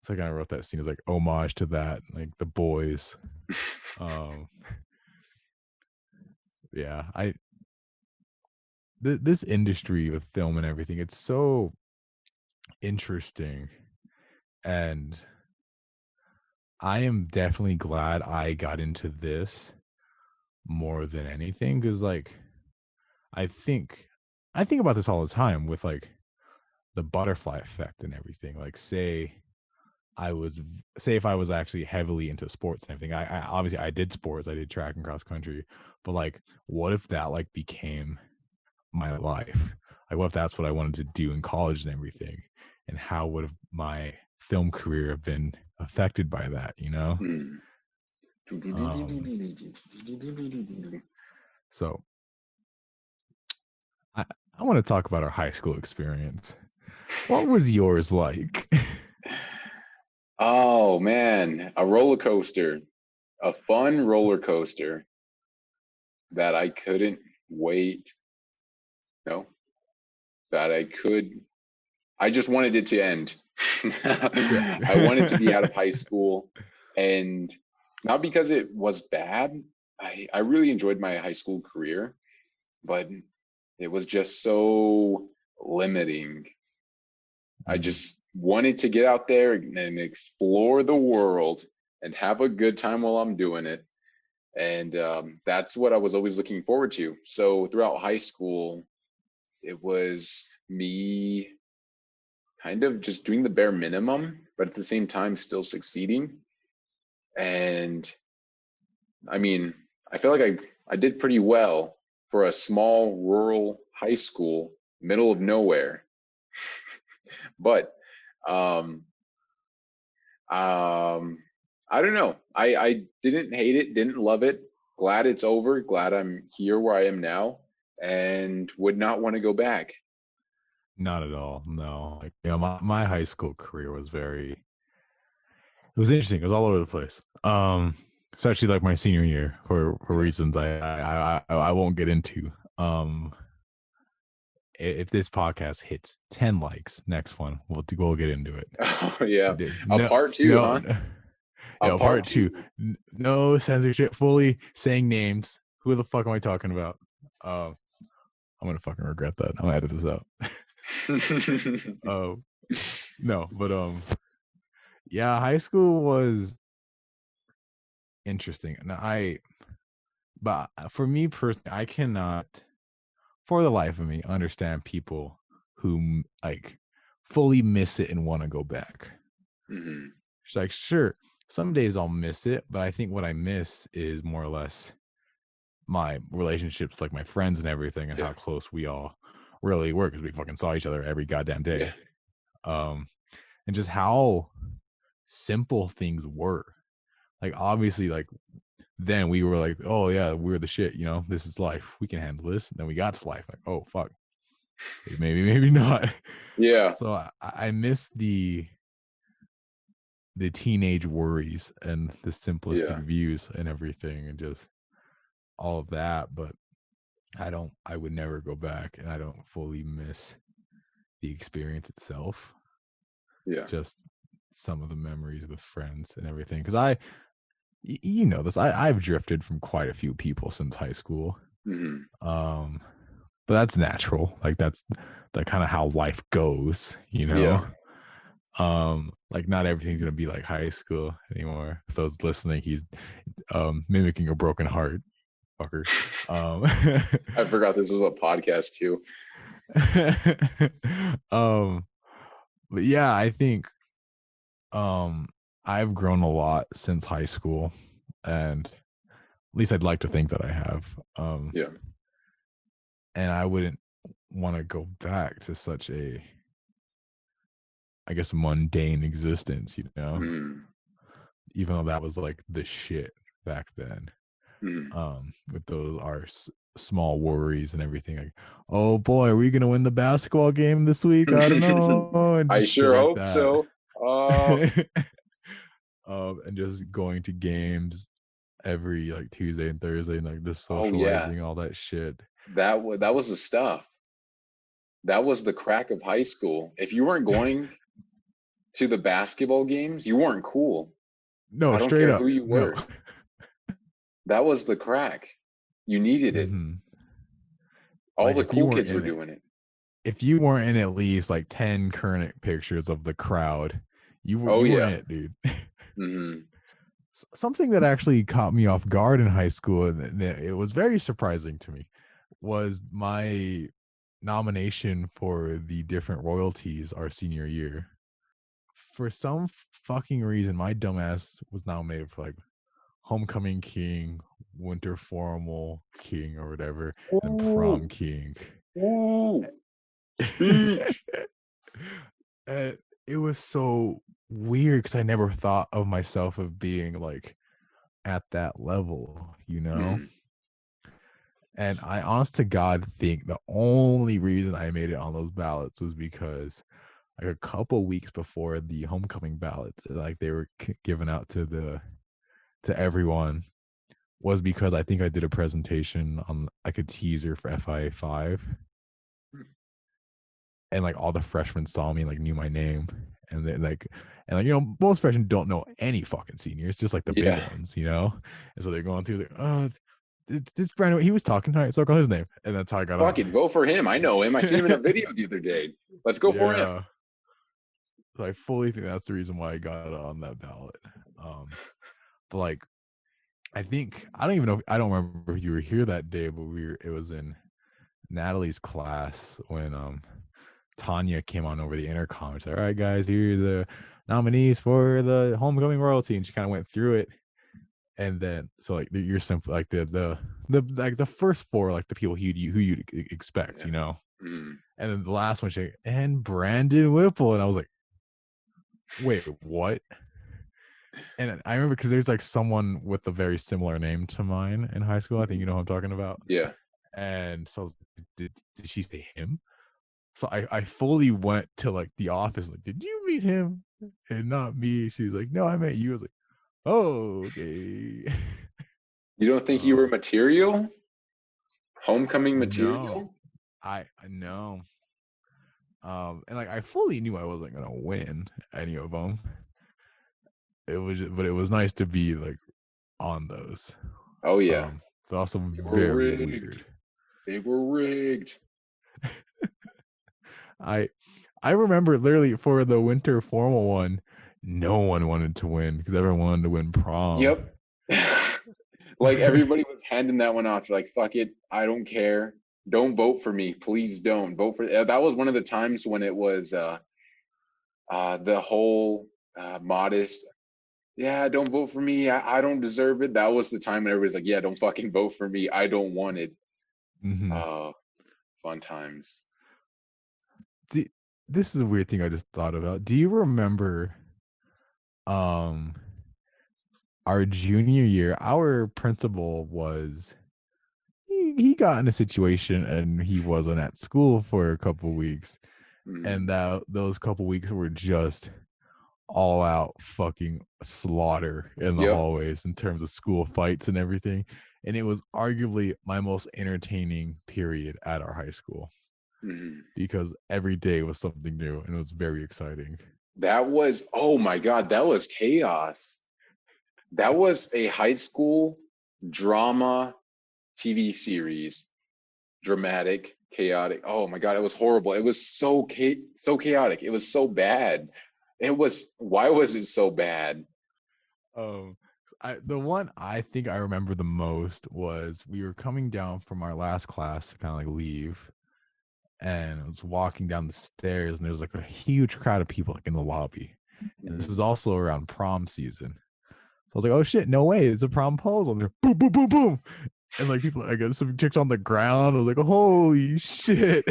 So I kind of wrote that scene as like homage to that, like the boys. Um yeah, this industry with film and everything, it's so interesting. And I am definitely glad I got into this more than anything because like I think I think about this all the time with like the butterfly effect and everything. Like say if I was actually heavily into sports and everything. I obviously I did sports, I did track and cross country, but like what if that like became my life? Like what if that's what I wanted to do in college and everything? And how would have my film career have been affected by that, you know? Hmm. Um so I I want to talk about our high school experience. What was yours like? Oh man, a roller coaster, a fun roller coaster that I couldn't wait. No, that I could. I just wanted it to end. Yeah. I wanted to be out of high school, and not because it was bad. I really enjoyed my high school career, but it was just so limiting. I Mhm. just wanted to get out there and explore the world and have a good time while I'm doing it. And that's what I was always looking forward to. So throughout high school, it was me kind of just doing the bare minimum, but at the same time, still succeeding. And I mean, I feel like I did pretty well for a small rural high school, middle of nowhere. But um, Um, I don't know. I didn't hate it, didn't love it. Glad it's over. Glad I'm here where I am now, and would not want to go back. Not at all. No. Like, my high school career was very it was interesting. It was all over the place. Especially like my senior year for Yeah. reasons I won't get into. If this podcast hits 10 likes, next one we'll get into it. Oh yeah. A No, part two, no, huh? no. A Yeah, part part two. two. No censorship. Fully saying names. Who the fuck am I talking about? I'm gonna fucking regret that. I'm gonna edit this out. Um, no, but yeah, high school was interesting, and but for me personally, I cannot, for the life of me, understand people who like fully miss it and want to go back. Hmm. It's like, sure, some days I'll miss it, but I think what I miss is more or less my relationships, like my friends and everything, and Yeah. how close we all really were because we fucking saw each other every goddamn Yeah. day. And just how simple things were. Like obviously, like then we were like, oh yeah, we're the shit, you know, this is life, we can handle this. And then we got to life, like, oh fuck, maybe not. Yeah. So I miss the teenage worries and the simplistic Yeah. views and everything and just all of that. But I would never go back, and I don't fully miss the experience itself, Yeah. just some of the memories with friends and everything. Because you know this, I've drifted from quite a few people since high school. Hmm. um but that's natural, like that's kind of how life goes, you Yeah. know. Like not everything's gonna be like high school anymore. For those listening, he's mimicking a broken heart, fucker. um I forgot this was a podcast too. um but yeah, I think um I've grown a lot since high school, and at least I'd like to think that I have. Yeah. And I wouldn't want to go back to such a, I guess, mundane existence, you know, Mm. even though that was like the shit back then. Mm. With those small worries and everything, like, oh boy, are we gonna win the basketball game this week? I don't know, and I just shit sure like hope that. so. Uh, And just going to games every like Tuesday and Thursday, and like just oh yeah, socializing, all that shit. that was the stuff. That was the crack of high school. If you weren't going to the basketball games, you weren't cool. No, I don't straight care up, who you no. were. That was the crack. You needed it. Hmm. All Like the if you cool weren't kids were in it, doing it. if you weren't in at least like 10 current pictures of the crowd, Oh you were yeah. in it, dude. Hmm. Something that actually caught me off guard in high school, and it was very surprising to me, was my nomination for the different royalties our senior year. For some fucking reason, my dumbass was nominated for like homecoming king, winter formal king, or whatever, and prom Ooh, king. ooh, speech. And it was so weird because I never thought of myself of being like at that level, you know? Mm. And I honest to God think the only reason I made it on those ballots was because like a couple weeks before the homecoming ballots, like they were given out to everyone, was because I think I did a presentation on like a teaser for FIA 5, and like all the freshmen saw me, like knew my name, and then like you know, most freshmen don't know any fucking seniors, just like the big Yeah. ones, you know. And so they're going through like, oh, this Brandon, he was talking, all right, so I'll call his name, and that's how I got Fuck on. it. Vote for him. I know him. I seen him in a video the other day. Let's go for him. Yeah, so I fully think that's the reason why I got on that ballot. But like, I think I don't even know. I don't remember if you were here that day, but it was in Natalie's class when Tanya came on over the intercom and said, all right, guys, here are the nominees for the homecoming royalty. And she kind of went through it. And then, so like you're simple, like the like the first four, like the people who you'd expect, Yeah. you know. Mm. And then the last one, and Brandon Whipple. And I was like, wait, what? And I remember because there's like someone with a very similar name to mine in high school. I think you know who I'm talking about. Yeah. And so I was like, did she say him? So I fully went to like the office, like, did you meet him? And not me. She's like, no, I met you. I was like, oh, okay. You don't think you were um, material? Homecoming no, material? I know. And like I fully knew I wasn't gonna win any of them. But it was nice to be like on those. Oh yeah. But also They were very rigged. weird. They were rigged. I I remember literally for the winter formal one, no one wanted to win because everyone wanted to win prom. Yep. Like everybody was handing that one off. Like, fuck it. I don't care. Don't vote for me. Please don't vote for that was one of the times when it was the whole modest. Yeah, don't vote for me. I don't deserve it. That was the time when everybody's like, yeah, don't fucking vote for me. I don't want it. Mm-hmm. Fun times. This is a weird thing I just thought about. Do you remember um our junior year, our principal was he got in a situation and he wasn't at school for a couple weeks, and Mhm. that those couple weeks were just all out fucking slaughter in the Yep. hallways in terms of school fights and everything. And it was arguably my most entertaining period at our high school Mhm. because every day was something new and it was very exciting. That was, oh my God, that was chaos. That was a high school drama TV series, dramatic, chaotic. Oh my God, it was horrible. It was so chaotic. It was so bad. It was, why was it so bad? Um, the one I think I remember the most was we were coming down from our last class to kind of like leave, and I was walking down the stairs, and there was like a huge crowd of people like in the lobby, and this was Mhm. also around prom season. So I was like, "Oh shit, no way! It's a promposal!" And they're boom, boom, boom, boom, and like people, I guess some chicks on the ground. I was like, "Holy shit!"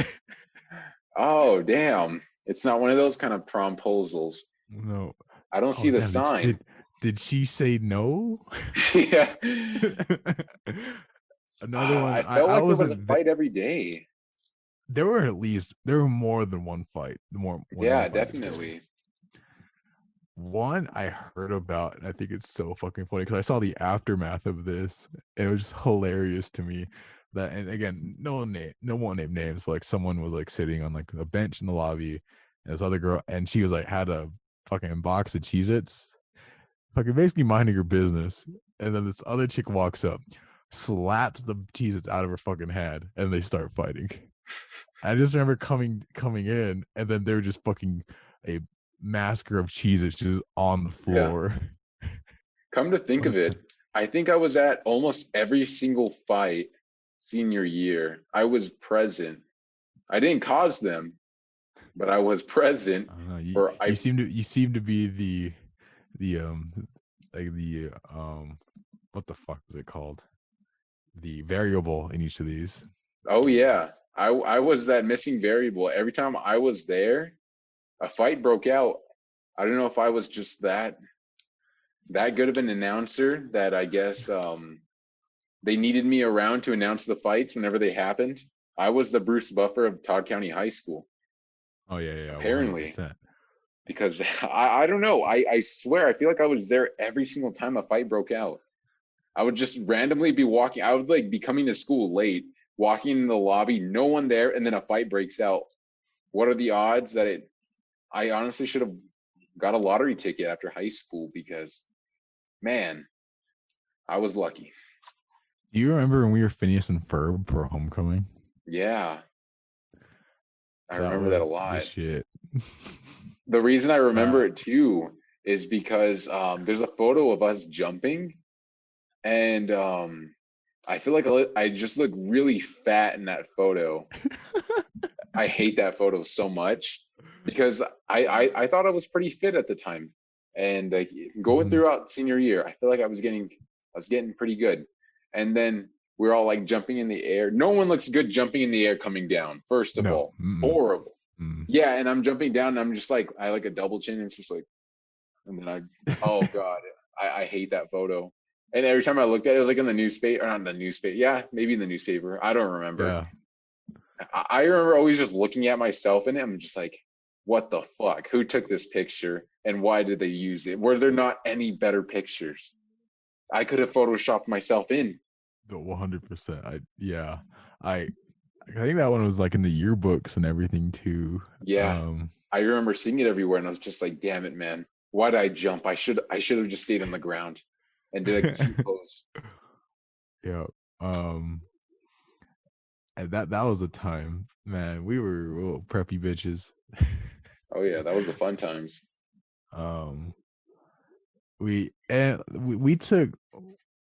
Oh, damn. It's not one of those kind of promposals. No, I don't see oh the damn, sign. did she say no? Yeah. Another one, I felt I like there was a wasn't. fight every day. There were more than one fight, more than one Yeah, fight a day. definitely. One I heard about, and I think it's so fucking funny because I saw the aftermath of this. And it was just hilarious to me that, and again, no one named names, but like someone was like sitting on like a bench in the lobby, and this other girl, and she was like had a fucking box of Cheez-Its, fucking basically minding her business. And then this other chick walks up, slaps the Cheez-Its out of her fucking hand, and they start fighting. I just remember coming in, and then they were just fucking a massacre of Cheez-Its just on the Yeah. floor. Come to think What a of it, I think I was at almost every single fight senior year. I was present. I didn't cause them, but I was present I don't know. You for I you seem to be the like the what the fuck is it called? The variable in each of these. oh yeah. I was that missing variable. Every time I was there, a fight broke out. I don't know if I was just that good of an announcer that I guess they needed me around to announce the fights whenever they happened. I was the Bruce Buffer of Todd County High School, Oh yeah, yeah, one hundred apparently. percent. Because I don't know. I swear I feel like I was there every single time a fight broke out. I would just randomly be walking. I would like be coming to school late, walking in the lobby, no one there, and then a fight breaks out. What are the odds that it? I honestly should have got a lottery ticket after high school because man, I was lucky. Do you remember when we were Phineas and Ferb for homecoming? Yeah, I That remember that a was the lot. shit. The reason I remember uh, it too is because there's a photo of us jumping, and I feel like I just look really fat in that photo. I hate that photo so much because I thought I was pretty fit at the time, and like going mhm. throughout senior year, I feel like I was getting pretty good, and then we're all like jumping in the air. No one looks good jumping in the air coming down. First of No. all, Mm-mm. horrible. Mm. Yeah, and I'm jumping down, and I'm just like I like a double chin, and it's just like, and then oh God, I hate that photo. And every time I looked at it, it was like in the newspaper, or not in the newspaper. Yeah, maybe in the newspaper. I don't remember. Yeah. I remember always just looking at myself in it. I'm just like, what the fuck? Who took this picture and why did they use it? Were there not any better pictures? I could have photoshopped myself in. The 100%. I I think that one was like in the yearbooks and everything too. Yeah, I remember seeing it everywhere, and I was just like, damn it, man. Why did I jump? I should have just stayed on the ground and did a cute pose. yeah. Um and that was a time, man. We were little preppy bitches. Oh yeah, that was the fun times. um we took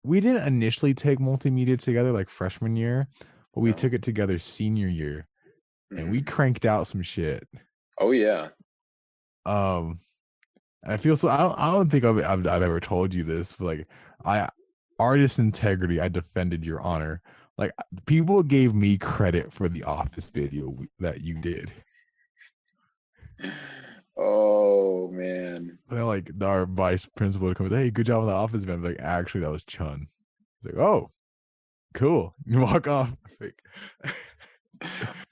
we didn't initially take multimedia together like freshman year, but we No. took it together senior year and we Mhm. cranked out some shit. Oh yeah. Um I feel so. I don't think I've ever told you this, but like, I artist integrity. I defended your honor. Like people gave me credit for the Office video that you did. Oh man. They're like our vice principal would come, hey, good job on the office, man. Like, actually, that was Chun. He's like, oh, cool. You walk off. Like,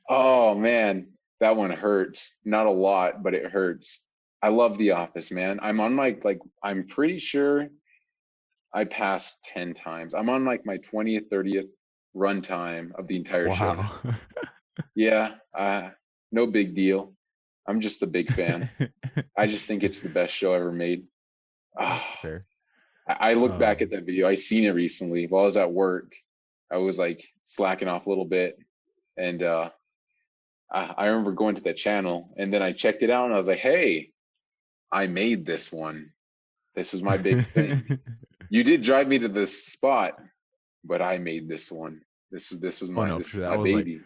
Oh man, that one hurts. Not a lot, but it hurts. I love The Office, man. I'm on like I'm pretty sure I passed 10 times. I'm on like my 20th, 30th run time of the entire show now. wow. Yeah, no big deal. I'm just a big fan. I just think it's the best show ever made. Ah, Fair. I look back at Um, that video. I seen it recently while I was at work. I was like slacking off a little bit, and I remember going to that channel, and then I checked it out, and I was like, "Hey, I made this one. This is my big thing. You did drive me to this spot, but I made this one. This was oh my no, for this sure. is my baby."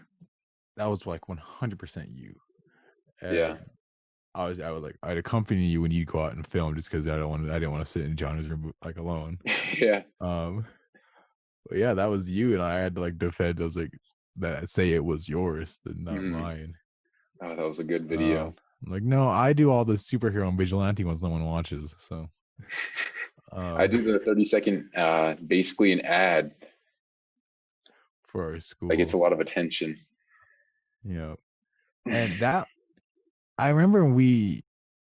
That was like 100% you. Yeah, And I would like I'd accompany you when you go out and film just because I didn't want to sit in John's room like alone. yeah. Um, but yeah, that was you, and I had to like defend. I was like that say it was yours, not Hmm. mine. Oh, that was a good Um, video. I'm like no, I do all the superhero and vigilante ones no one watches. So I um, do the 30-second, basically an ad for our that gets a school, lot of attention. you know, and that I remember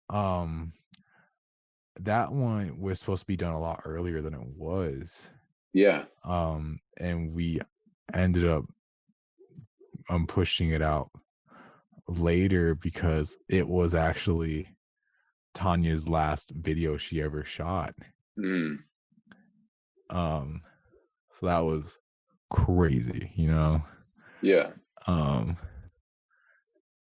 um that one was supposed to be done a lot earlier than it was. Yeah. And we ended up pushing it out later because it was actually Tanya's last video she ever shot. Mm. Um, so that was crazy, you know. Yeah. Um,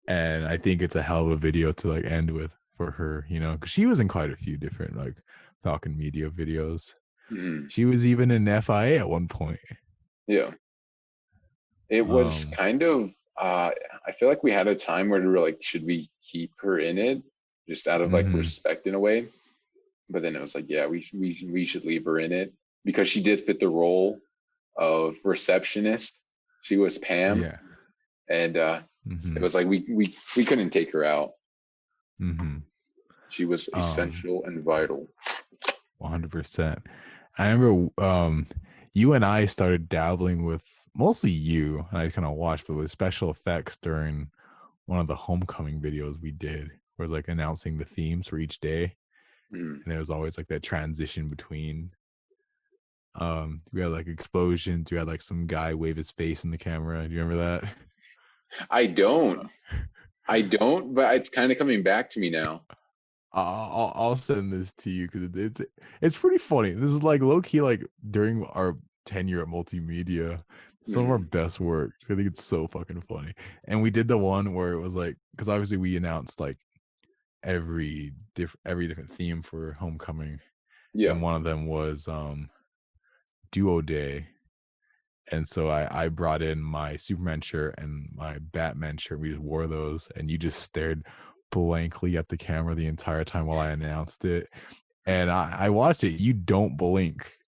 and I think it's a hell of a video to like end with for her, you know, because she was in quite a few different like Falcon Media videos. Mm. She was even in FIA at one point. Yeah. It was Um, kind of, I feel like we had a time where we were like, should we keep her in it just out of like mhm. respect in a way? But then it was like, yeah, we should leave her in it because she did fit the role of receptionist. She was Pam, Yeah. and it Mhm. was like we couldn't take her out. Mhm. She was Um, essential and vital. 100%. I remember you and I started dabbling with mostly you, and I kind of watched, but with special effects during one of the homecoming videos we did, where it was like announcing the themes for each day. Mm. And there was always like that transition between we had like explosions, we had like some guy wave his face in the camera. Do you remember that? I Uh, don't, I don't, but it's kind of coming back to me now. I'll send this to you because it's pretty funny. This is like low key like during our tenure at multimedia, some of our Mm. best work. I think it's so fucking funny. And we did the one where it was like because obviously we announced like every different theme for homecoming, Yeah. and one of them was duo day. And so I brought in my Superman shirt and my Batman shirt. We just wore those, and you just stared blankly at the camera the entire time while I announced it. And I watched it. You don't blink.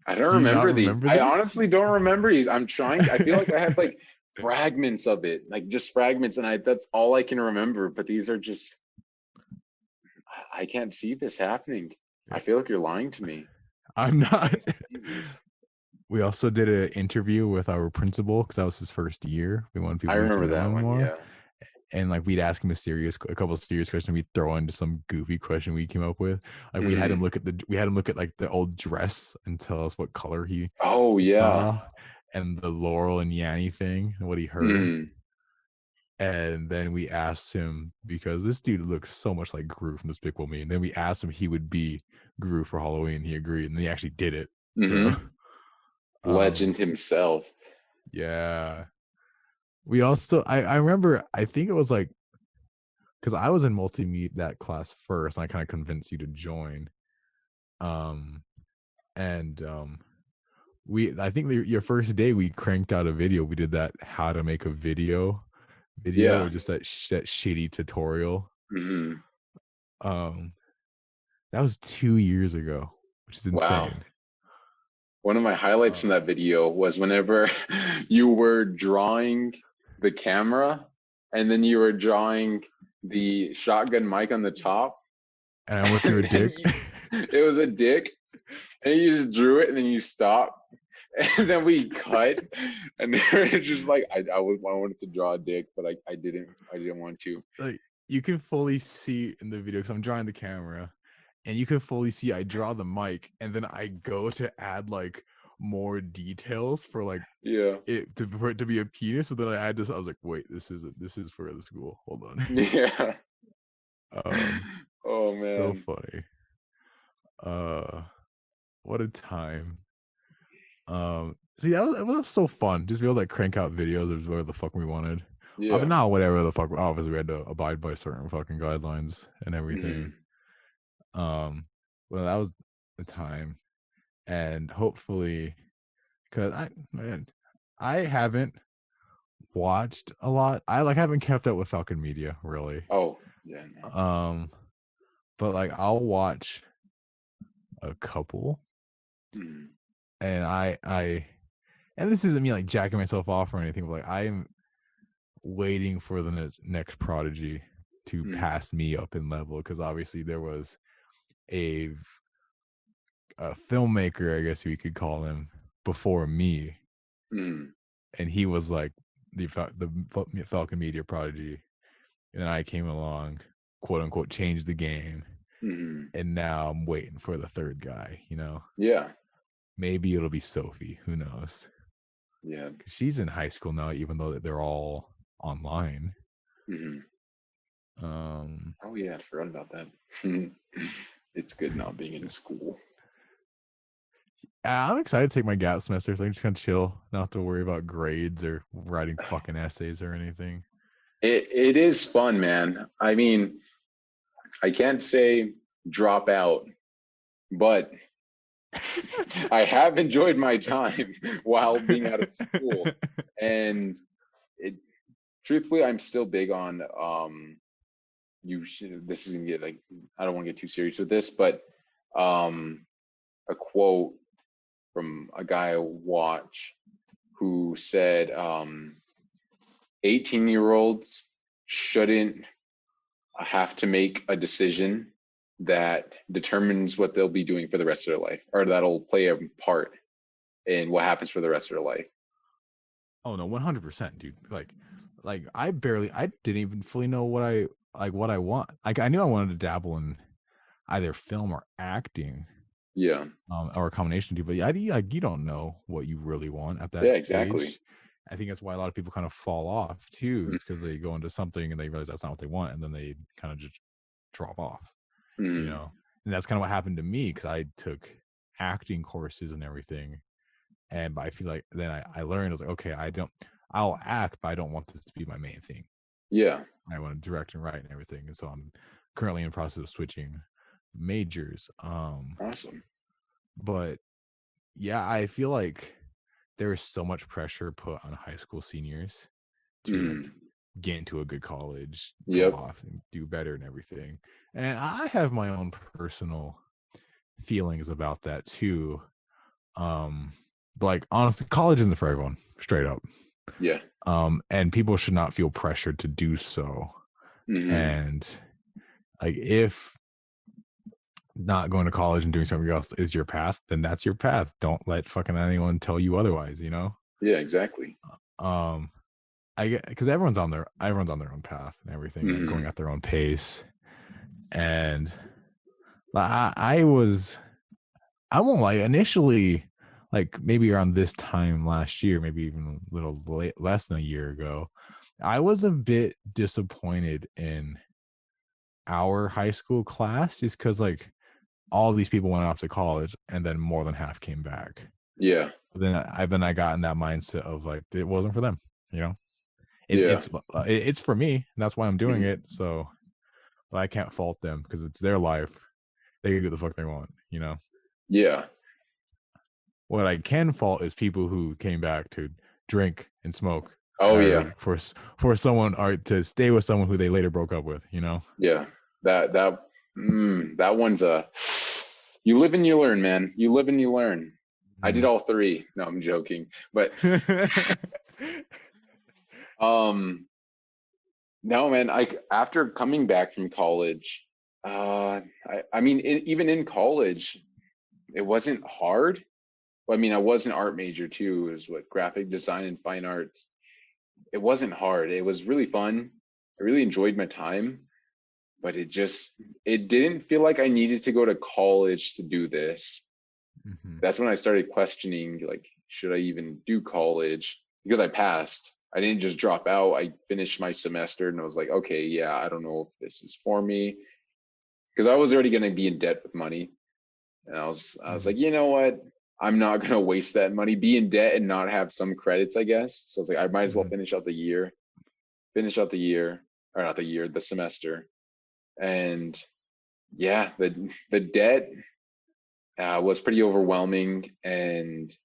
I don't Do you not remember these. remember I this? honestly don't remember these. I'm trying. I feel like I have like fragments of it, like just fragments, and that's all I can remember. But these are just, I can't see this happening. I feel like you're lying to me. I'm I not. can't see these. We also did an interview with our principal because that was his first year. We wanted I people to get to remember know that him one. more. Yeah. And like we'd ask him a couple of serious questions. We'd throw into some goofy question we came up with. Like Mm. we had him look at like the old dress and tell us what color Oh he yeah. saw, and the Laurel and Yanny thing and what he heard. Mm. And then we asked him because this dude looks so much like Guerue from Despicable Me. And then we asked him if he would be Guerue for Halloween. He agreed, and he actually did it. So, Mm-hmm. um, Legend himself. yeah. We also, I remember, I think it was like because I was in multimedia that class first, and I kind of convinced you to join. Um, and I think your first day we cranked out a video. We did that how to make a video, or Yeah. just that shitty tutorial. Mm-hmm. Um, that was 2 years ago, which is Wow. insane. One of my highlights Uh, from that video was whenever you were drawing the camera and then you were drawing the shotgun mic on the top. And I almost drew a dick. It was a dick, and you just drew it, and then you stopped, and then we cut, and it's just like I wanted to draw a dick, but I didn't want to. Like you can fully see in the video because I'm drawing the camera, and you can fully see I draw the mic, and then I go to add like more details for like Yeah, for it to be a penis. So then I add this. I was like, wait, this is for the school. Hold on. yeah. Oh So man. funny. What a time. See, it was so fun. Just be able to like crank out videos of whatever the fuck we wanted. I mean, Yeah. not whatever the fuck. Obviously, we had to abide by certain fucking guidelines and everything. Hmm. Well, that was the time, and hopefully, because I haven't watched a lot. I like haven't kept up with Falcon Media really. Oh yeah. No. But like I'll watch a couple, Hmm. and and this isn't me like jacking myself off or anything, but like I am waiting for the next prodigy to Hmm. pass me up in level, because obviously there was a filmmaker, I guess we could call him, before me, Hmm. and he was like the Falcon Media prodigy, and then I came along, quote unquote, changed the game, Hmm. and now I'm waiting for the third guy. Yeah. Maybe it'll be Sophie. Who knows? Yeah. 'Cause she's in high school now, even though they're all online. Hmm. Um, Oh yeah, I forgot about that. It's good not being in school. I'm excited to take my gap semester, so I can just kind of chill, not have to worry about grades or writing fucking essays or anything. It is fun, man. I mean, I can't say drop out, but I have enjoyed my time while being out of school. And it truthfully, I'm still big on you should this is gonna get like I don't want to get too serious with this, but um a quote from a guy I watch who said 18-year-olds shouldn't have to make a decision that determines what they'll be doing for the rest of their life, or that'll play a part in what happens for the rest of their life. Oh no, 100%, dude. Like I didn't even fully know what I want. Like I knew I wanted to dabble in either film or acting, Yeah. or a combination of two. But yeah, like you don't know what you really want at that Yeah, exactly. age. I think that's why a lot of people kind of fall off too, Mm. is because they go into something and they realize that's not what they want, and then they kind of just drop off, you Mm. know. And that's kind of what happened to me, because I took acting courses and everything, and I feel like then I learned, I was like, okay, I'll act, but I don't want this to be my main thing. Yeah. I want to direct and write and everything, and so I'm currently in the process of switching majors. Awesome. But yeah, I feel like there is so much pressure put on high school seniors to like Mm. get into a good college, go Yep. off and do better and everything. And I have my own personal feelings about that too. But like honestly, college isn't for everyone, straight up. Yeah. And people should not feel pressured to do so. Mm. And like if not going to college and doing something else is your path, then that's your path. Don't let fucking anyone tell you otherwise, you know? Yeah, exactly. Um I get, because everyone's on their own path and everything, and going Mm. at their own pace. And I won't lie, initially, like maybe around this time last year, maybe even a little less than a year ago, I was a bit disappointed in our high school class, just because like all these people went off to college and then more than half came back. Yeah. But then I got in that mindset of like it wasn't for them, you know. Yeah. It's for me, and that's why I'm doing Mm. it. So, but I can't fault them because it's their life. They can do the fuck they want, you know. Yeah. What I can fault is people who came back to drink and smoke, Oh yeah. or for someone, or to stay with someone who they later broke up with, you know. Yeah. That one's a you live and you learn, man. You live and you learn. I did Mm. all three. No, I'm joking. But um no, man, I after coming back from college, I mean, even in college, it wasn't hard. Well, I mean, I was an art major too, is what graphic design and fine arts. It wasn't hard. It was really fun. I really enjoyed my time, but it didn't feel like I needed to go to college to do this. Hmm. That's when I started questioning, like, should I even do college? Because I passed. I didn't just drop out. I finished my semester and I was like, okay, yeah, I don't know if this is for me. Because I was already going to be in debt with money. And I was Hmm. like, you know what? I'm not going to waste that money, be in debt and not have some credits, I guess. So I was like, I might as well Hmm. or not the year, the semester. And yeah, the debt was pretty overwhelming, and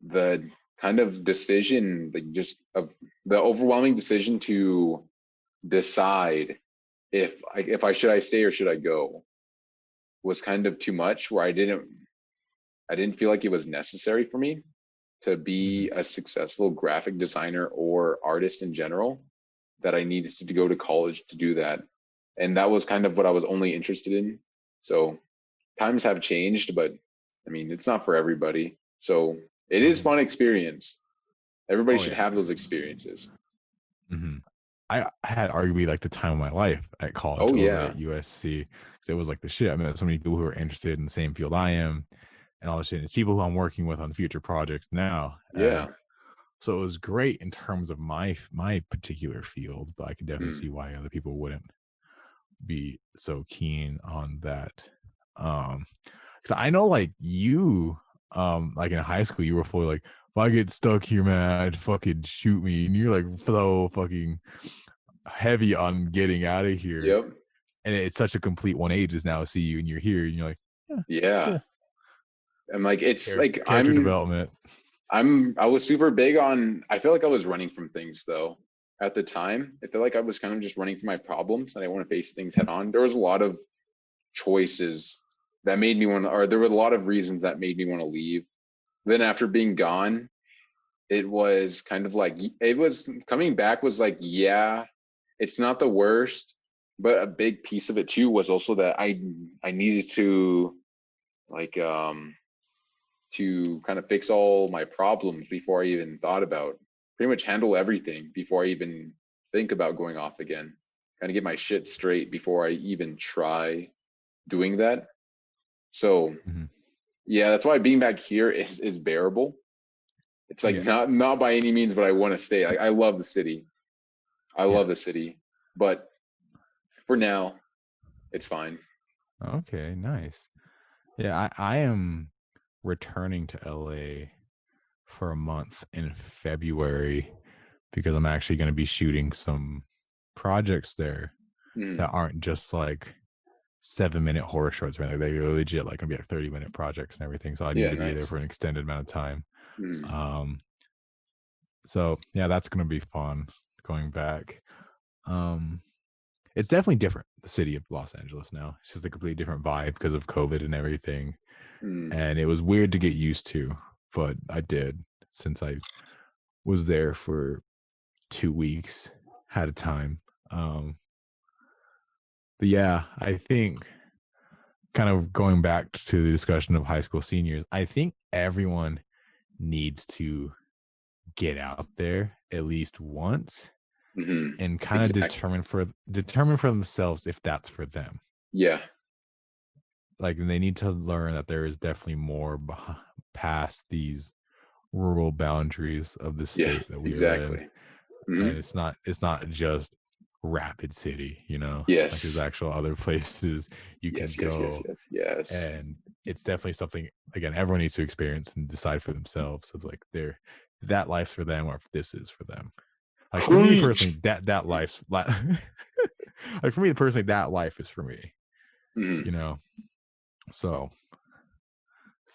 the kind of decision, like just of the overwhelming decision to decide if I should I stay or should I go was kind of too much. Where I didn't feel like it was necessary for me to Hmm. be a successful graphic designer or artist in general. That I needed to go to college to do that, and that was kind of what I was only interested in. So times have changed, but I mean, it's not for everybody. So it is Hmm. fun experience. Everybody Oh should yeah. have those experiences. Hmm. I had arguably like the time of my life at college Oh over yeah. at USC because it was like the shit. I met so many people who are interested in the same field I am and all this shit. And it's people who I'm working with on future projects now. Yeah. So it was great in terms of my particular field, but I can definitely Mm. see why other people wouldn't be so keen on that. Because I know like you, like in high school, you were fully like, if I get stuck here, man, I'd fucking shoot me. And you're like so fucking heavy on getting out of here. Yep. And it's such a complete 180 is now to see you and you're here and you're like, yeah, it's Yeah. cool. And like it's like Character development. I was super big on I feel like I was running from things though. At the time, I feel like I was kind of just running from my problems and I want to face things head on. There was a lot of choices that made me want to, or there were a lot of reasons that made me want to leave. Then after being gone, it was kind of like it was coming back was like, yeah, it's not the worst, but a big piece of it too was also that I needed like to kind of fix all my problems before I even thought about pretty much handle everything before I even think about going off again. Kind of get my shit straight before I even try doing that. So Mhm. yeah, that's why being back here is bearable. It's like Yeah. not by any means, but I want to stay. I love the city. I Yeah. love the city, but for now, it's fine. Okay. Nice. Yeah. I am returning to LA for a month in February because I'm actually going to be shooting some projects there that Mm, aren't just like 7-minute horror shorts, right? Like they're legit like gonna be like 30-minute projects and everything. So I need yeah, to be there nice. for an extended amount of time. Mm, Um, so yeah, that's gonna be fun going back. Um, it's definitely different, the city of Los Angeles now. It's just a completely different vibe because of COVID and everything. mm, And it was weird to get used to, but I did since I was there for 2 weeks at a time. Um, but yeah, I think kind of going back to the discussion of high school seniors, I think everyone needs to get out there at least once mm, and kind of exactly. determine for themselves if that's for them. Yeah. Like they need to learn that there is definitely more past these rural boundaries of the Yeah. state that we are in, Exactly. Hmm. and it's not just Rapid City, like there's Yes. actual other places you can Yes. Yes. Yes. go. Yes. Yes. And it's definitely something, again, everyone needs to experience and decide for themselves of like that life's for them or if this is for them. Like for me personally, Preach. that life's like for me personally, that life is for me, you Hmm. know. So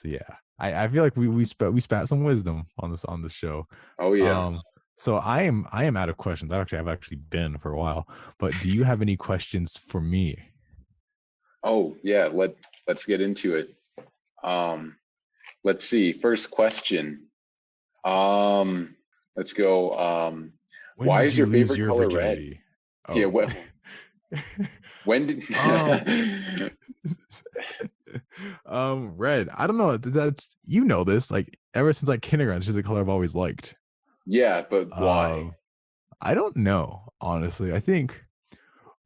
yeah. I feel like we spat some wisdom on this show. Oh yeah. Um so I am out of questions. I've actually been for a while. But do you have any questions for me? Oh yeah. Let's get into it. Um, let's see. First question. Um, let's go. When Why did is you your lose favorite your color red? virginity? Yeah. Oh. What? When did? Red. I don't know. That's you know this. Like ever since like kindergarten, it's just a color I've always liked. Yeah, but why? I don't know. Honestly, I think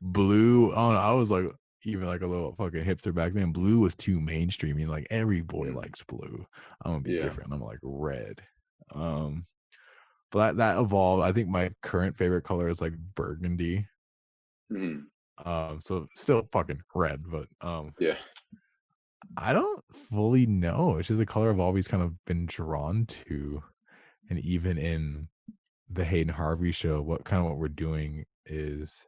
blue. Oh, I was like even like a little fucking hipster back then. Blue was too mainstreamy. Like every boy likes blue. I'm gonna be Yeah. different. I'm like red. But that evolved. I think my current favorite color is like burgundy. Mhm. So still fucking red, but Yeah. I don't fully know. It's just a color I've always kind of been drawn to. And even in the Hayden Harvey show, what we're doing is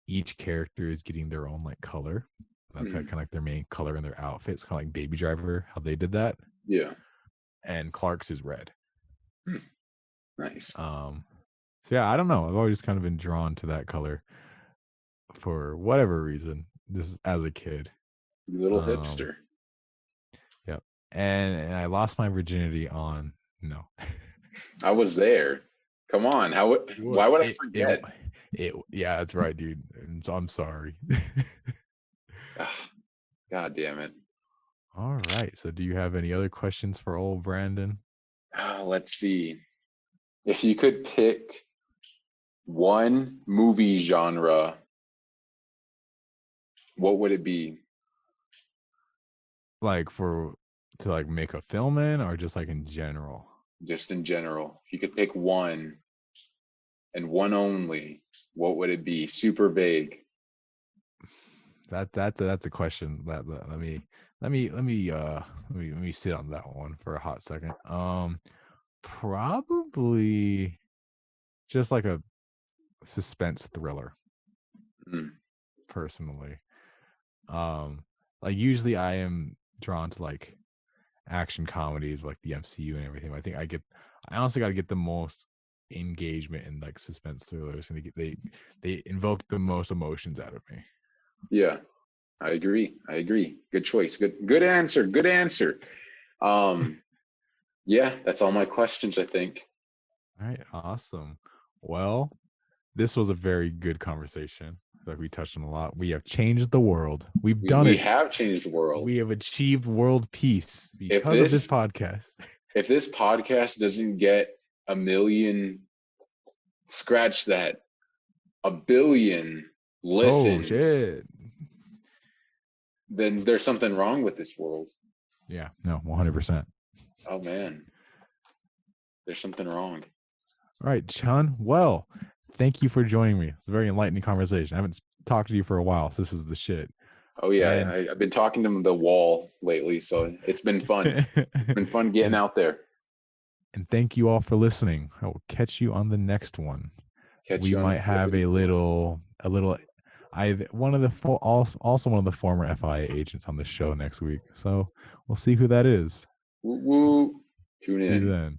each character is getting their own like color. That's kind Mhm. of like their main color in their outfits, kind of like Baby Driver, how they did that. Yeah. And Clark's is red. Nice. So yeah, I don't know. I've always kind of been drawn to that color for whatever reason, just as a kid. Little hipster. Yep. And I lost my virginity on no. I was there. Come on. Why would I forget? Yeah, that's right, dude. I'm sorry. God damn it. All right. So do you have any other questions for old Brandon? Let's see. If you could pick one movie genre, what would it be? Like to like make a film in or just like in general? Just in general. If you could pick one and one only, what would it be? Super vague. That's a question. Let me sit on that one for a hot second. Probably just like a suspense thriller, Mm. personally. Like usually I am drawn to like action comedies like the MCU and everything. I think I honestly got to get the most engagement in like suspense thrillers, and they invoke the most emotions out of me. Yeah, I agree. Good choice. Good answer. Good answer. Yeah, that's all my questions, I think. All right, awesome. Well, this was a very good conversation. Like we touched on a lot. We have changed the world. We've done We it. have changed the world. We have achieved world peace If because of this podcast. If this podcast doesn't get a million, scratch that, a billion Oh listens, shit. then there's something wrong with this world. Yeah, no, 100%. Oh man, there's something wrong. All right, Chun. Well, thank you for joining me. It's a very enlightening conversation. I haven't talked to you for a while, so this is the shit. Oh yeah, And I've been talking to the wall lately, so it's been fun. It's been fun getting out there. And thank you all for listening. I will catch you on the next one. Catch We you on might have a little one of the also one of the former FIA agents on the show next week. So we'll see who that is. Woo woo. Tune See you in. then.